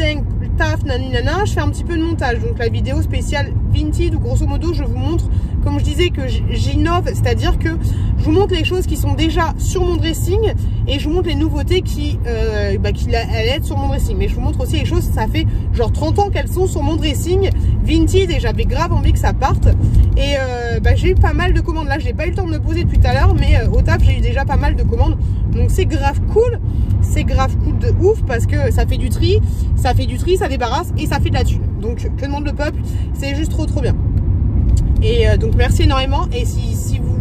taf naninana, je fais un petit peu de montage, donc la vidéo spéciale Vinted où grosso modo je vous montre, comme je disais, que j'innove, c'est-à-dire que je vous montre les choses qui sont déjà sur mon dressing et je vous montre les nouveautés qui allaient être sur mon dressing. Mais je vous montre aussi les choses, ça fait genre 30 ans qu'elles sont sur mon dressing Vinted et j'avais grave envie que ça parte. Et j'ai eu pas mal de commandes. Là, j'ai pas eu le temps de me poser depuis tout à l'heure, mais au taf, j'ai eu déjà pas mal de commandes. Donc c'est grave cool. C'est grave cool de ouf parce que ça fait du tri, ça débarrasse et ça fait de la thune. Donc que demande le peuple, c'est juste trop bien. Et donc merci énormément, et si vous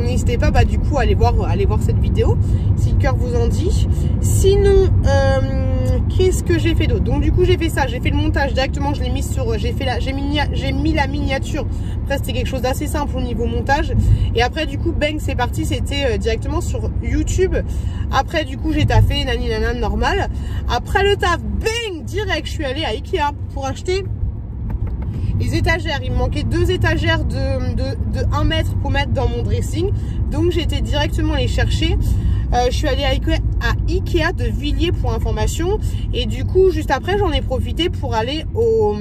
n'hésitez pas du coup à aller voir cette vidéo si le cœur vous en dit. Sinon qu'est-ce que j'ai fait d'autre? Donc du coup j'ai fait ça, j'ai fait le montage directement, je l'ai mis sur, j'ai mis la miniature. Après c'était quelque chose d'assez simple au niveau montage, et après du coup bang c'est parti, c'était directement sur YouTube. Après du coup j'ai taffé naninana normal. Après le taf bang direct je suis allée à Ikea pour acheter les étagères. Il me manquait 2 étagères de 1 mètre pour mettre dans mon dressing, donc j'étais directement les chercher. Je suis allée à Ikea de Villiers pour information, et du coup juste après j'en ai profité pour aller au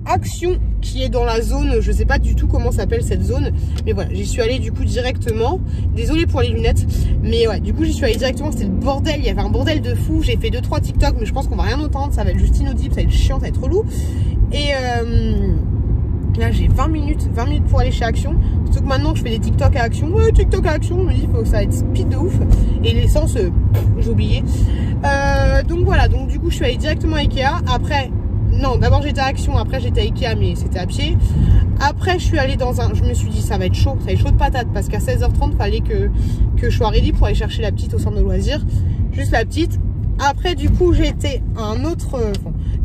Action qui est dans la zone, je sais pas du tout comment s'appelle cette zone, mais voilà j'y suis allée du coup directement. Désolée pour les lunettes, mais ouais du coup j'y suis allée directement. C'était le bordel, il y avait un bordel de fou. J'ai fait 2-3 TikTok, mais je pense qu'on va rien entendre, ça va être juste inaudible, ça va être chiant, ça va être relou. Et là j'ai 20 minutes pour aller chez Action, surtout que maintenant je fais des TikTok à Action. Ouais, TikTok à Action, je me dis faut que ça va être speed de ouf, et l'essence j'ai oublié. Donc voilà, donc du coup je suis allée directement à Ikea. Après non, d'abord j'étais à Action, après j'étais à Ikea, mais c'était à pied. Après je suis allée dans un, je me suis dit ça va être chaud, ça va être chaud de patate, parce qu'à 16h30 fallait que je sois ready pour aller chercher la petite au centre de loisirs, juste la petite. Après du coup j'étais à un autre,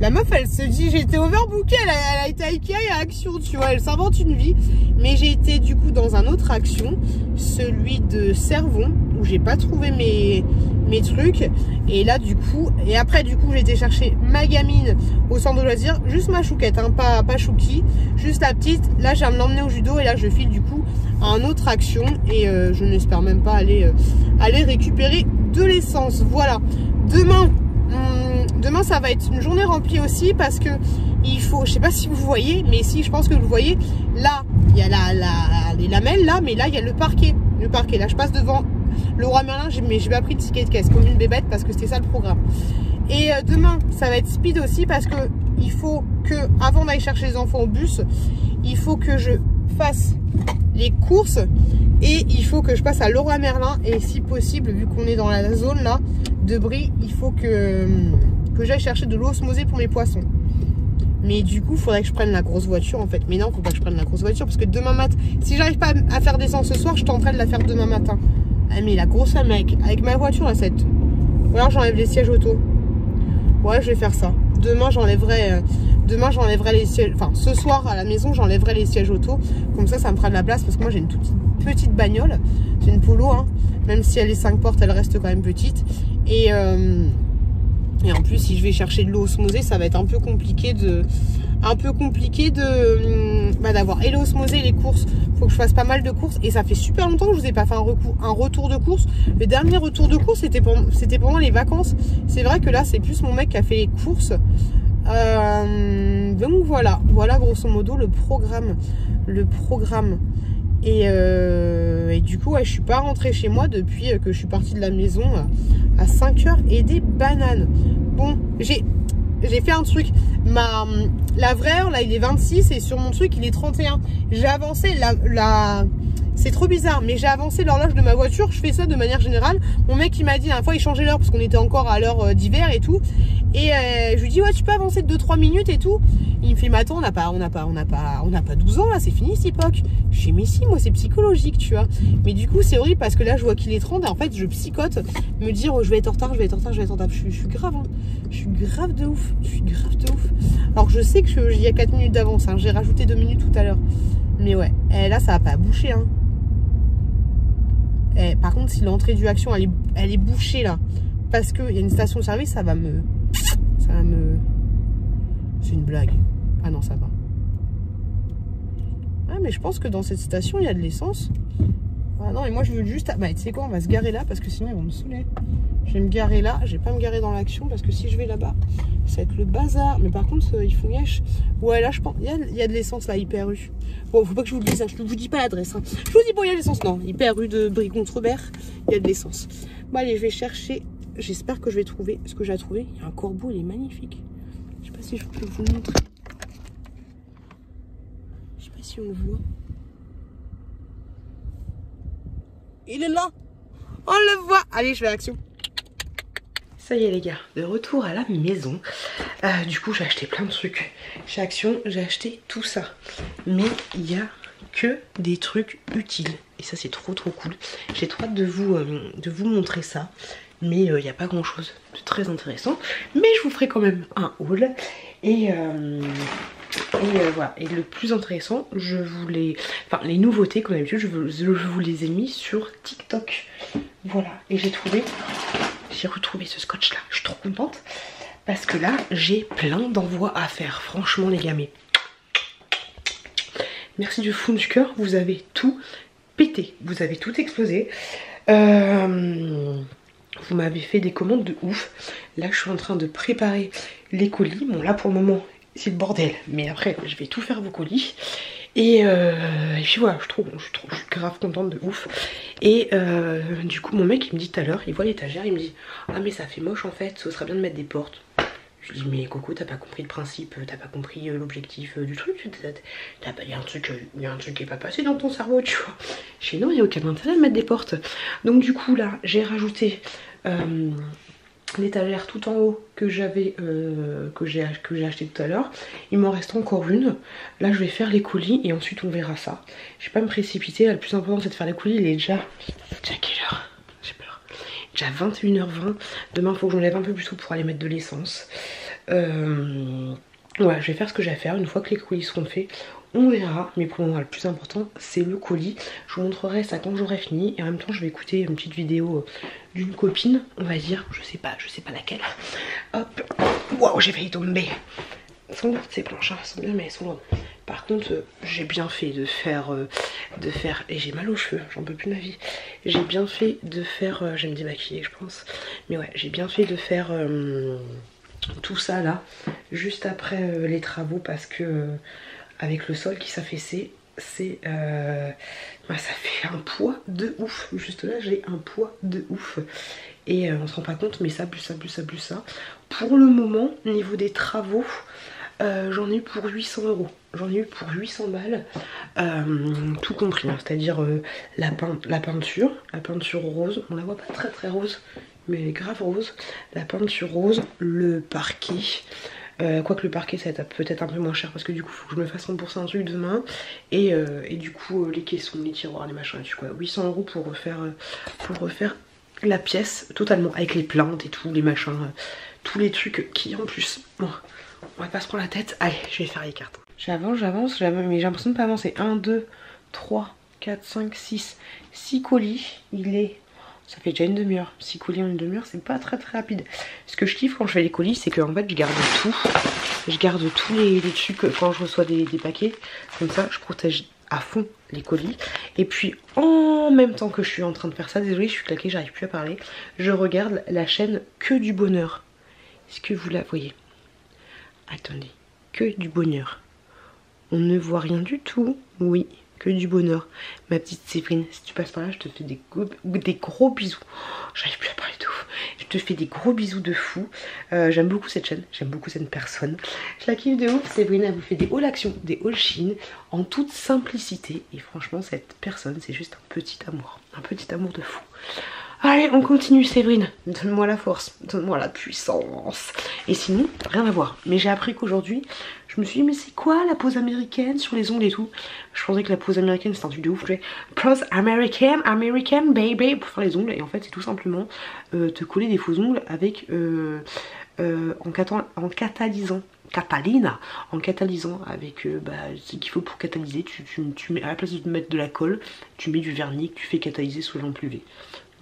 la meuf elle se dit j'étais overbookée, elle a été à Ikea et à Action, tu vois, elle s'invente une vie. Mais j'ai été du coup dans un autre Action, celui de Servon, où j'ai pas trouvé mes trucs. Et là du coup, et après du coup j'ai été chercher ma gamine au centre de loisirs, juste ma chouquette, hein, pas chouki, juste la petite. Là j'ai à me l'emmener au judo, et là je file du coup à un autre Action, et je n'espère même pas aller récupérer de l'essence. Voilà. Demain ça va être une journée remplie aussi, parce que il faut, je sais pas si vous voyez, mais si, je pense que vous voyez, là il y a les lamelles là, mais là il y a le parquet, là je passe devant le Roi Merlin, mais j'ai pas pris de ticket de caisse comme une bébête, parce que c'était ça le programme. Et demain ça va être speed aussi, parce que il faut que, avant d'aller chercher les enfants au bus, il faut que je fasse les courses, et il faut que je passe à Leroy Merlin, et si possible, vu qu'on est dans la zone là de Brie, il faut que j'aille chercher de l'eau osmosée pour mes poissons. Mais du coup il faudrait que je prenne la grosse voiture en fait. Mais non, faut pas que je prenne la grosse voiture, parce que demain matin, si j'arrive pas à faire descendre ce soir, je tenterai de la faire demain matin. Ah mais la grosse femme avec ma voiture là, cette, ou alors j'enlève les sièges auto. Ouais, je vais faire ça. Demain j'enlèverai les sièges, enfin ce soir à la maison j'enlèverai les sièges auto, comme ça me fera de la place, parce que moi j'ai une toute petite bagnole, c'est une Polo, hein. Même si elle est 5 portes, elle reste quand même petite. Et en plus si je vais chercher de l'eau osmosée, ça va être un peu compliqué d'avoir et l'eau osmosée et les courses. Faut que je fasse pas mal de courses, et ça fait super longtemps que je vous ai pas fait un retour de course. Le dernier retour de course c'était pendant les vacances. C'est vrai que là c'est plus mon mec qui a fait les courses. Donc voilà grosso modo le programme. Et du coup, ouais, je suis pas rentrée chez moi depuis que je suis partie de la maison à 5 h et des bananes. Bon, j'ai fait un truc. La vraie heure, là, il est 26 et sur mon truc, il est 31. J'ai avancé c'est trop bizarre, mais j'ai avancé l'horloge de ma voiture. Je fais ça de manière générale. Mon mec, il m'a dit, la dernière fois, il changeait l'heure parce qu'on était encore à l'heure d'hiver et tout. Et je lui dis, ouais, tu peux avancer de 2-3 minutes et tout. Il me fait, mais attends, on n'a pas 12 ans là, c'est fini cette époque. Je dis, mais si, moi, c'est psychologique, tu vois. Mais du coup, c'est horrible parce que là, je vois qu'il est 30 et en fait, je psychote. Me dire, oh, je vais être en retard. Je suis grave, hein. Je suis grave de ouf. Alors, je sais qu'il y a 4 minutes d'avance, hein. J'ai rajouté 2 minutes tout à l'heure. Mais ouais, là, ça va pas boucher, hein. Par contre, si l'entrée du Action elle est bouchée là, parce qu'il y a une station de service, ça va me... C'est une blague. Ah non, ça va. Ah, mais je pense que dans cette station, il y a de l'essence. Ah non, et moi je veux juste... Bah, tu sais quoi, on va se garer là parce que sinon ils vont me saouler. Je vais me garer là, je vais pas me garer dans l'Action parce que si je vais là-bas, ça va être le bazar. Mais par contre, ils font gâche. Ouais, là je pense, il y a de l'essence là, Hyper U. Bon, faut pas que je vous le dise, hein. Je vous dis pas l'adresse, hein. Je vous dis bon, il y a de l'essence. Non, Hyper U de Brie-Contrebert, il y a de l'essence. Bon, allez, je vais chercher. J'espère que je vais trouver ce que j'ai à trouver. Il y a un corbeau, il est magnifique. Je sais pas si je peux vous le montrer. Je sais pas si on le voit. Il est là. On le voit. Allez, je vais à l'Action. Ça y est les gars, de retour à la maison. Du coup j'ai acheté plein de trucs. Chez Action j'ai acheté tout ça. Mais il y a que des trucs utiles. Et ça c'est trop cool. J'ai trop hâte de vous montrer ça. Mais il n'y a pas grand chose de très intéressant. Mais je vous ferai quand même un haul. Et voilà. Et le plus intéressant, les nouveautés comme d'habitude, je vous les ai mis sur TikTok. Voilà. Et j'ai retrouvé ce scotch là, je suis trop contente parce que là j'ai plein d'envois à faire, franchement les gars, mais merci du fond du cœur, vous avez tout pété, vous avez tout explosé, vous m'avez fait des commandes de ouf. Là je suis en train de préparer les colis, bon là pour le moment c'est le bordel, mais après je vais tout faire vos colis. Et puis voilà, je suis grave contente de ouf. Et du coup mon mec il me dit tout à l'heure, il voit l'étagère, il me dit ah mais ça fait moche en fait, ce serait bien de mettre des portes. Je lui dis mais Coco, t'as pas compris le principe, t'as pas compris l'objectif du truc, il y a un truc qui est pas passé dans ton cerveau, tu vois. Je dis non, il n'y a aucun intérêt de mettre des portes. Donc du coup là j'ai rajouté l'étagère tout en haut que j'ai acheté tout à l'heure. Il m'en reste encore une. Là je vais faire les colis et ensuite on verra ça. Je vais pas me précipiter, le plus important c'est de faire les colis. Il est déjà quelle heure? J'ai peur. Déjà 21h20. Demain il faut que j'enlève un peu plus tôt pour aller mettre de l'essence. Voilà, je vais faire ce que j'ai à faire. Une fois que les colis seront faits, on verra. Mais pour le moment le plus important c'est le colis. Je vous montrerai ça quand j'aurai fini. Et en même temps je vais écouter une petite vidéo d'une copine, on va dire, je sais pas laquelle. Hop, waouh, j'ai failli tomber. Elles sont lourdes ces planches, hein. Elles sont bien mais elles sont lourdes. Par contre j'ai bien fait de faire et j'ai mal aux cheveux, j'en peux plus de ma vie. J'ai bien fait de faire, je vais me démaquiller je pense, mais ouais j'ai bien fait de faire tout ça là juste après les travaux parce que avec le sol qui s'affaissait, ça fait un poids de ouf. Juste là j'ai un poids de ouf. Et on se rend pas compte, mais ça plus ça. Pour le moment, niveau des travaux, j'en ai eu pour 800 €. J'en ai eu pour 800 balles, tout compris, hein, c'est-à-dire la peinture rose, on la voit pas très rose, mais grave rose. La peinture rose, le parquet. Quoique le parquet ça va être peut-être un peu moins cher parce que du coup faut que je me fasse rembourser un truc demain. Et du coup les caissons, les tiroirs, les machins, tu vois, 800 € pour refaire la pièce totalement avec les plantes et tout, les machins, tous les trucs qui en plus. Bon, on va pas se prendre la tête. Allez, je vais faire les cartes. J'avance, mais j'ai l'impression de pas avancer. 1, 2, 3, 4, 5, 6 colis. Ça fait déjà une demi-heure. 6 colis en une demi-heure, c'est pas très rapide. Ce que je kiffe quand je fais les colis, c'est qu'en fait je garde tout. Je garde tous les trucs quand je reçois des paquets. Comme ça, je protège à fond les colis. Et puis en même temps que je suis en train de faire ça, désolée je suis claquée, j'arrive plus à parler. Je regarde la chaîne Que du Bonheur. Est-ce que vous la voyez? Attendez, que du bonheur. On ne voit rien du tout. Oui, que du bonheur. Ma petite Séverine, si tu passes par là, je te fais des gros bisous. J'arrive plus à parler de ouf. Je te fais des gros bisous de fou. J'aime beaucoup cette chaîne, j'aime beaucoup cette personne. Je la kiffe de ouf. Séverine, elle vous fait des hauls actions, des hauls Shein en toute simplicité. Et franchement, cette personne, c'est juste un petit amour de fou. Allez, on continue Séverine, donne-moi la force, donne-moi la puissance. Et sinon, rien à voir. Mais j'ai appris qu'aujourd'hui, je me suis dit, mais c'est quoi la pose américaine sur les ongles et tout? Je pensais que la pose américaine c'était un truc de ouf. Je fais pose américaine, American baby, pour faire les ongles. Et en fait, c'est tout simplement te coller des faux ongles avec en catalysant. En catalysant avec ce qu'il faut pour catalyser. Tu mets, à la place de te mettre de la colle, tu mets du vernis que tu fais catalyser sous lampe UV.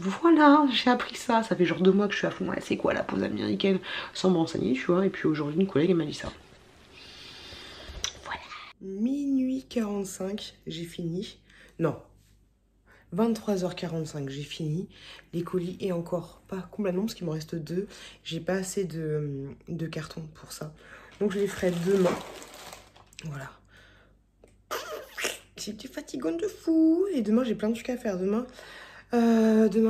Voilà, j'ai appris ça. Ça fait genre 2 mois que je suis à fond. Ouais, c'est quoi la pose américaine? Sans me renseigner, tu vois. Et puis aujourd'hui, une collègue m'a dit ça. Voilà. Minuit 45, j'ai fini. Non. 23h45, j'ai fini. Les colis et encore pas complètement parce qu'il m'en reste 2. J'ai pas assez de carton pour ça. Donc je les ferai demain. Voilà. J'étais fatigante de fou. Et demain, j'ai plein de trucs à faire. Demain,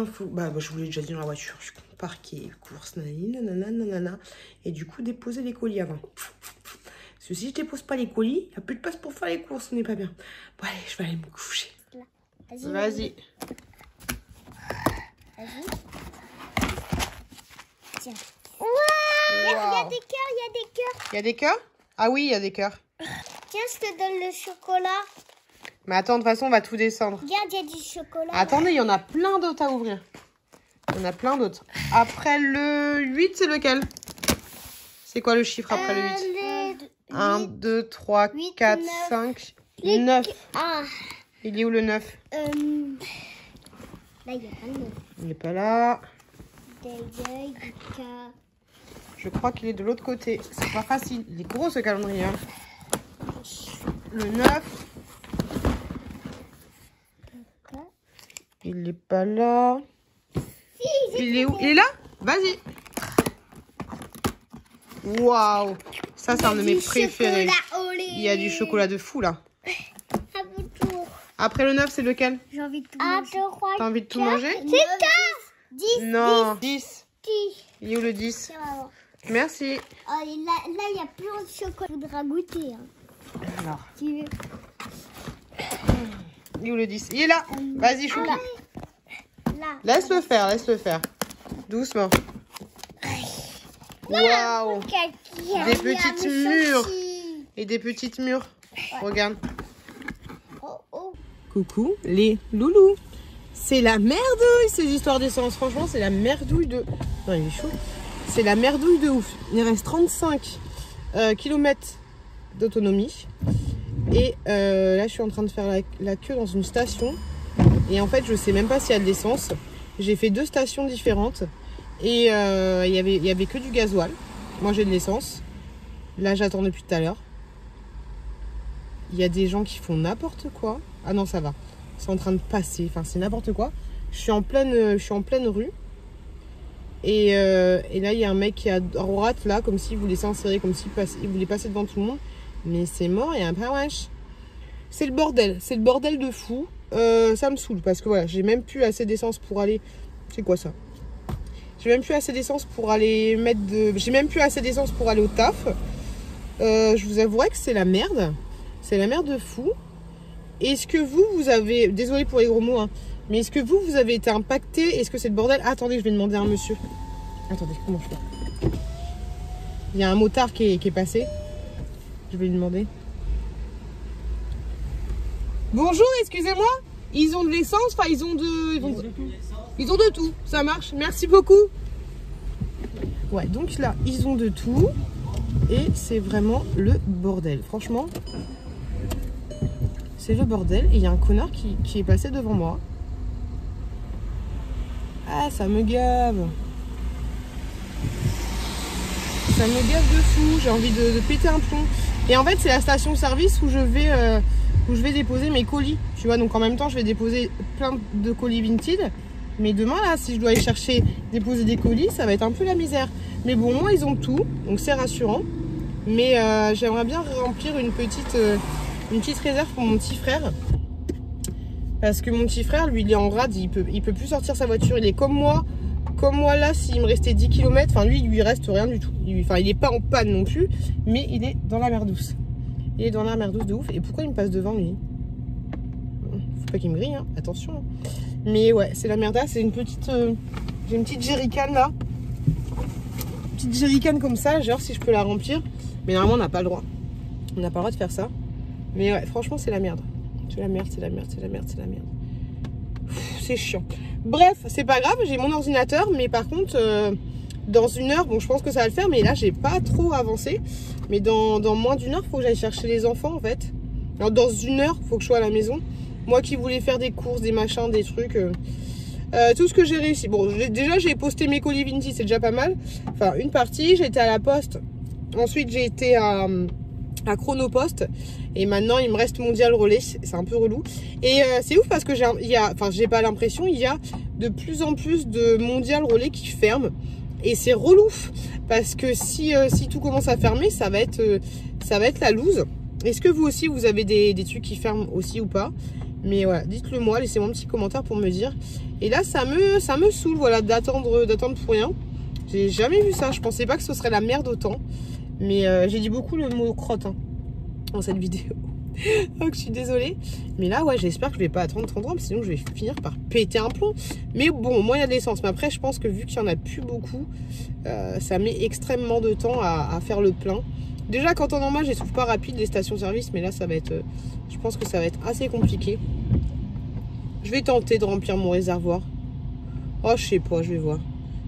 faut... je vous l'ai déjà dit dans la voiture. Je suis parquée, course, nanana. Et du coup, déposer les colis avant. Parce que si je dépose pas les colis, il n'y a plus de place pour faire les courses. Ce n'est pas bien. Bon, allez, je vais aller me coucher. Vas-y. Tiens. Ouais, il y a des cœurs, il y a des cœurs. Il y a des cœurs? Ah oui, il y a des cœurs. Tiens, je te donne le chocolat. Mais attends, de toute façon, on va tout descendre. Regarde, il y a du chocolat. Attendez, il y en a plein d'autres à ouvrir. Il y en a plein d'autres. Après le 8, c'est lequel? C'est quoi le chiffre après le 8? 1, 2, 3, 4, 5, 9. Ah. Il est où le 9? Là, il n'y a pas le 9. Il n'est pas là. Des yeux, du cas. Je crois qu'il est de l'autre côté. C'est pas facile. Il est gros ce calendrier. Hein. Le 9. Il n'est pas là. Si, il est où? Il est là? Vas-y. Waouh. Ça, c'est un de mes préférés. Il y a du chocolat de fou là. À mon tour. Après le 9, c'est lequel? J'ai envie de tout manger. T'as envie de tout manger? C'est 10. Non. 10. 10. Il est où le 10? Merci. Là, il y a plein de chocolat. Il faudra goûter. Hein. Alors. Tu veux? Il est où le 10? Il est là. Vas-y, Chouki. Là. Laisse-le faire. Doucement. Waouh. Des petites mûres. Et des petites mûres. Regarde. Oh. Coucou les loulous. C'est la merdouille ces histoires d'essence. Franchement, c'est la merdouille de... Non, il est chaud. C'est la merdouille de ouf. Il reste 35 km d'autonomie. Et là, je suis en train de faire la queue dans une station. Et en fait, je sais même pas s'il y a de l'essence. J'ai fait 2 stations différentes. Et il y avait que du gasoil. Moi, j'ai de l'essence. Là, j'attends depuis tout à l'heure. Il y a des gens qui font n'importe quoi. Ah non, ça va. C'est en train de passer. Enfin, c'est n'importe quoi. Je suis en pleine rue. Et là, il y a un mec qui est à droite, là, comme s'il voulait s'insérer, comme s'il voulait passer devant tout le monde. Mais c'est mort, il y a un wesh. C'est le bordel de fou. Ça me saoule parce que voilà, j'ai même plus assez d'essence pour aller... C'est quoi ça? J'ai même plus assez d'essence pour aller mettre de... J'ai même plus assez d'essence pour aller au taf. Je vous avouerai que c'est la merde. C'est la merde de fou. Est-ce que vous avez... Désolée pour les gros mots, hein. Mais est-ce que vous avez été impacté? Est-ce que c'est le bordel? Ah, attendez, je vais demander à un monsieur. Attendez, comment je fais? Il y a un motard qui est passé. Je vais lui demander. Bonjour, excusez-moi. Ils ont de l'essence, enfin ils ont de tout. Ça marche. Merci beaucoup. Ouais, donc là, ils ont de tout. Et c'est vraiment le bordel. Franchement, c'est le bordel. Et il y a un connard qui est passé devant moi. Ah, ça me gave. Ça me gave de fou. J'ai envie de péter un plomb. Et en fait, c'est la station-service où je vais déposer mes colis. Tu vois, donc en même temps, je vais déposer plein de colis Vinted. Mais demain, là, si je dois aller déposer des colis, ça va être un peu la misère. Mais bon, moi, ils ont tout. Donc, c'est rassurant. Mais j'aimerais bien remplir une petite réserve pour mon petit frère. Parce que mon petit frère, lui, il est en rade, il peut plus sortir sa voiture. Il est comme moi là, s'il me restait 10 km, enfin lui, il lui reste rien du tout. Enfin, il est pas en panne non plus, mais il est dans la merdouce. Il est dans la merdouce de ouf. Et pourquoi il me passe devant, lui? Faut pas qu'il me grille, hein. Attention. Mais ouais, c'est la merda. C'est une petite... j'ai une petite jerrycan là. Une petite jerrycan comme ça, genre si je peux la remplir. Mais normalement, on n'a pas le droit. On n'a pas le droit de faire ça. Mais ouais, franchement, c'est la merde. C'est la merde, c'est la merde, c'est la merde, c'est la merde. C'est chiant. Bref, c'est pas grave, j'ai mon ordinateur, mais par contre, dans une heure, bon, je pense que ça va le faire, mais là, j'ai pas trop avancé. Mais dans moins d'une heure, il faut que j'aille chercher les enfants, en fait. Alors, dans une heure, il faut que je sois à la maison. Moi qui voulais faire des courses, des machins, des trucs, tout ce que j'ai réussi. Bon, déjà, j'ai posté mes colis Vinti, c'est déjà pas mal. Enfin, une partie, j'ai été à la poste. Ensuite, j'ai été à Chronopost. Et maintenant, il me reste Mondial Relais. C'est un peu relou. Et c'est ouf parce que j'ai pas l'impression, il y a de plus en plus de Mondial Relais qui ferment. Et c'est relou. Parce que si tout commence à fermer, ça va être la loose. Est-ce que vous aussi, vous avez des trucs qui ferment aussi ou pas? Mais voilà, dites-le moi, laissez-moi un petit commentaire pour me dire. Et là, ça me saoule, voilà, d'attendre pour rien. J'ai jamais vu ça. Je pensais pas que ce serait la merde autant. Mais j'ai dit beaucoup le mot crotte hein, dans cette vidéo. Donc je suis désolée. Mais là, ouais, j'espère que je vais pas attendre 30 ans. Parce que sinon, je vais finir par péter un plomb. Mais bon, au moins, il y a de l'essence. Mais après, je pense que vu qu'il y en a plus beaucoup, ça met extrêmement de temps à faire le plein. Déjà, quand en normal, je les trouve pas rapides, les stations-service. Mais là, ça va être... je pense que ça va être assez compliqué. Je vais tenter de remplir mon réservoir. Oh, je sais pas, je vais voir.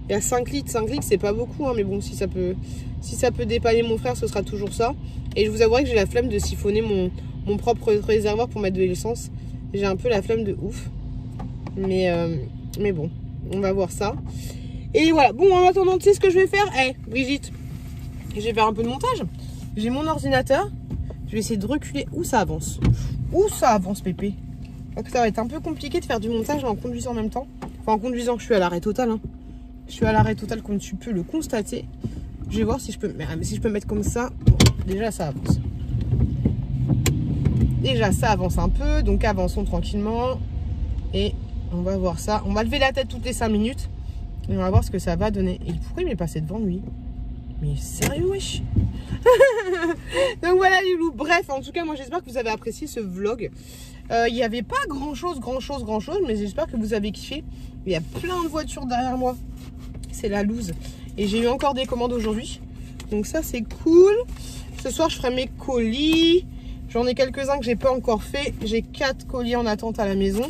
Il y a 5 litres. 5 litres, c'est pas beaucoup. Hein, mais bon, si ça peut dépanner mon frère, ce sera toujours ça. Et je vous avouerai que j'ai la flemme de siphonner mon propre réservoir pour mettre de l'essence. J'ai un peu la flemme de ouf. Mais bon, on va voir ça. Et voilà. Bon, en attendant, tu sais ce que je vais faire? Brigitte, je vais faire un peu de montage. J'ai mon ordinateur. Je vais essayer de reculer. Où ça avance? Où ça avance, Pépé? Donc ça va être un peu compliqué de faire du montage en conduisant en même temps. Enfin, en conduisant, je suis à l'arrêt total. Hein. Je suis à l'arrêt total comme tu peux le constater. Je vais voir si je peux mettre comme ça. Bon, déjà, ça avance. Déjà, ça avance un peu. Donc, avançons tranquillement. Et on va voir ça. On va lever la tête toutes les 5 minutes. Et on va voir ce que ça va donner. Et pourquoi il m'est passé devant lui? Mais sérieux, wesh. Donc voilà les loups. Bref, en tout cas, moi j'espère que vous avez apprécié ce vlog. Il n'y avait pas grand chose, mais j'espère que vous avez kiffé. Il y a plein de voitures derrière moi. C'est la loose. Et j'ai eu encore des commandes aujourd'hui. Donc ça, c'est cool. Ce soir, je ferai mes colis. J'en ai quelques-uns que j'ai pas encore fait. J'ai 4 colis en attente à la maison.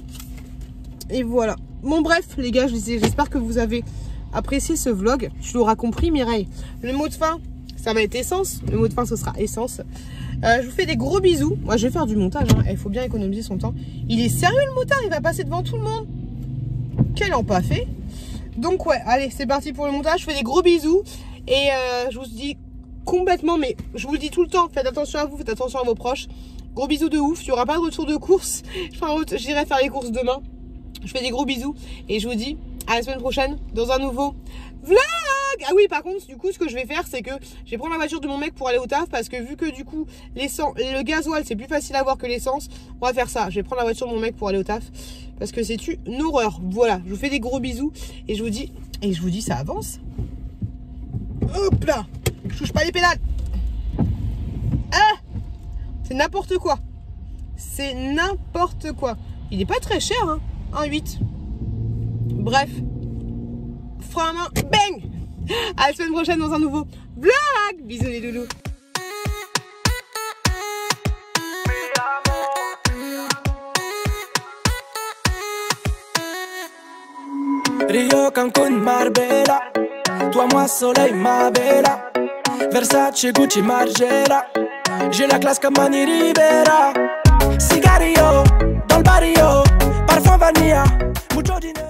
Et voilà. Bon, bref, les gars, j'espère que vous avez apprécié ce vlog. Tu l'auras compris, Mireille. Le mot de fin, ça va être essence. Le mot de fin, ce sera essence. Je vous fais des gros bisous. Moi, je vais faire du montage. Hein. Il faut bien économiser son temps. Il est sérieux, le motard? Il va passer devant tout le monde. Quel en pas fait. Donc, ouais, allez, c'est parti pour le montage. Je fais des gros bisous. Et je vous dis complètement, mais je vous le dis tout le temps, faites attention à vous, faites attention à vos proches. Gros bisous de ouf. Il n'y aura pas de retour de course. J'irai faire les courses demain. Je fais des gros bisous. Et je vous dis à la semaine prochaine dans un nouveau vlog. Ah oui, par contre, du coup, ce que je vais faire, c'est que je vais prendre la voiture de mon mec pour aller au taf. Parce que vu que du coup, le gasoil, c'est plus facile à avoir que l'essence, on va faire ça. Je vais prendre la voiture de mon mec pour aller au taf. Parce que c'est une horreur. Voilà, je vous fais des gros bisous. Et je vous dis, ça avance. Hop là, je touche pas les pédales. Ah, c'est n'importe quoi. C'est n'importe quoi. Il est pas très cher, hein. 1,8. Bref. Frein à main, bang. À la semaine prochaine dans un nouveau vlog. Bisous les loulous. Rio, Cancun, Marbella. Toi, moi, soleil, ma bella. Versace, Gucci, Margiela. J'ai la classe comme Manny Rivera. Cigarillo, dans le barrio. Parfum vanilla, mucho dinero.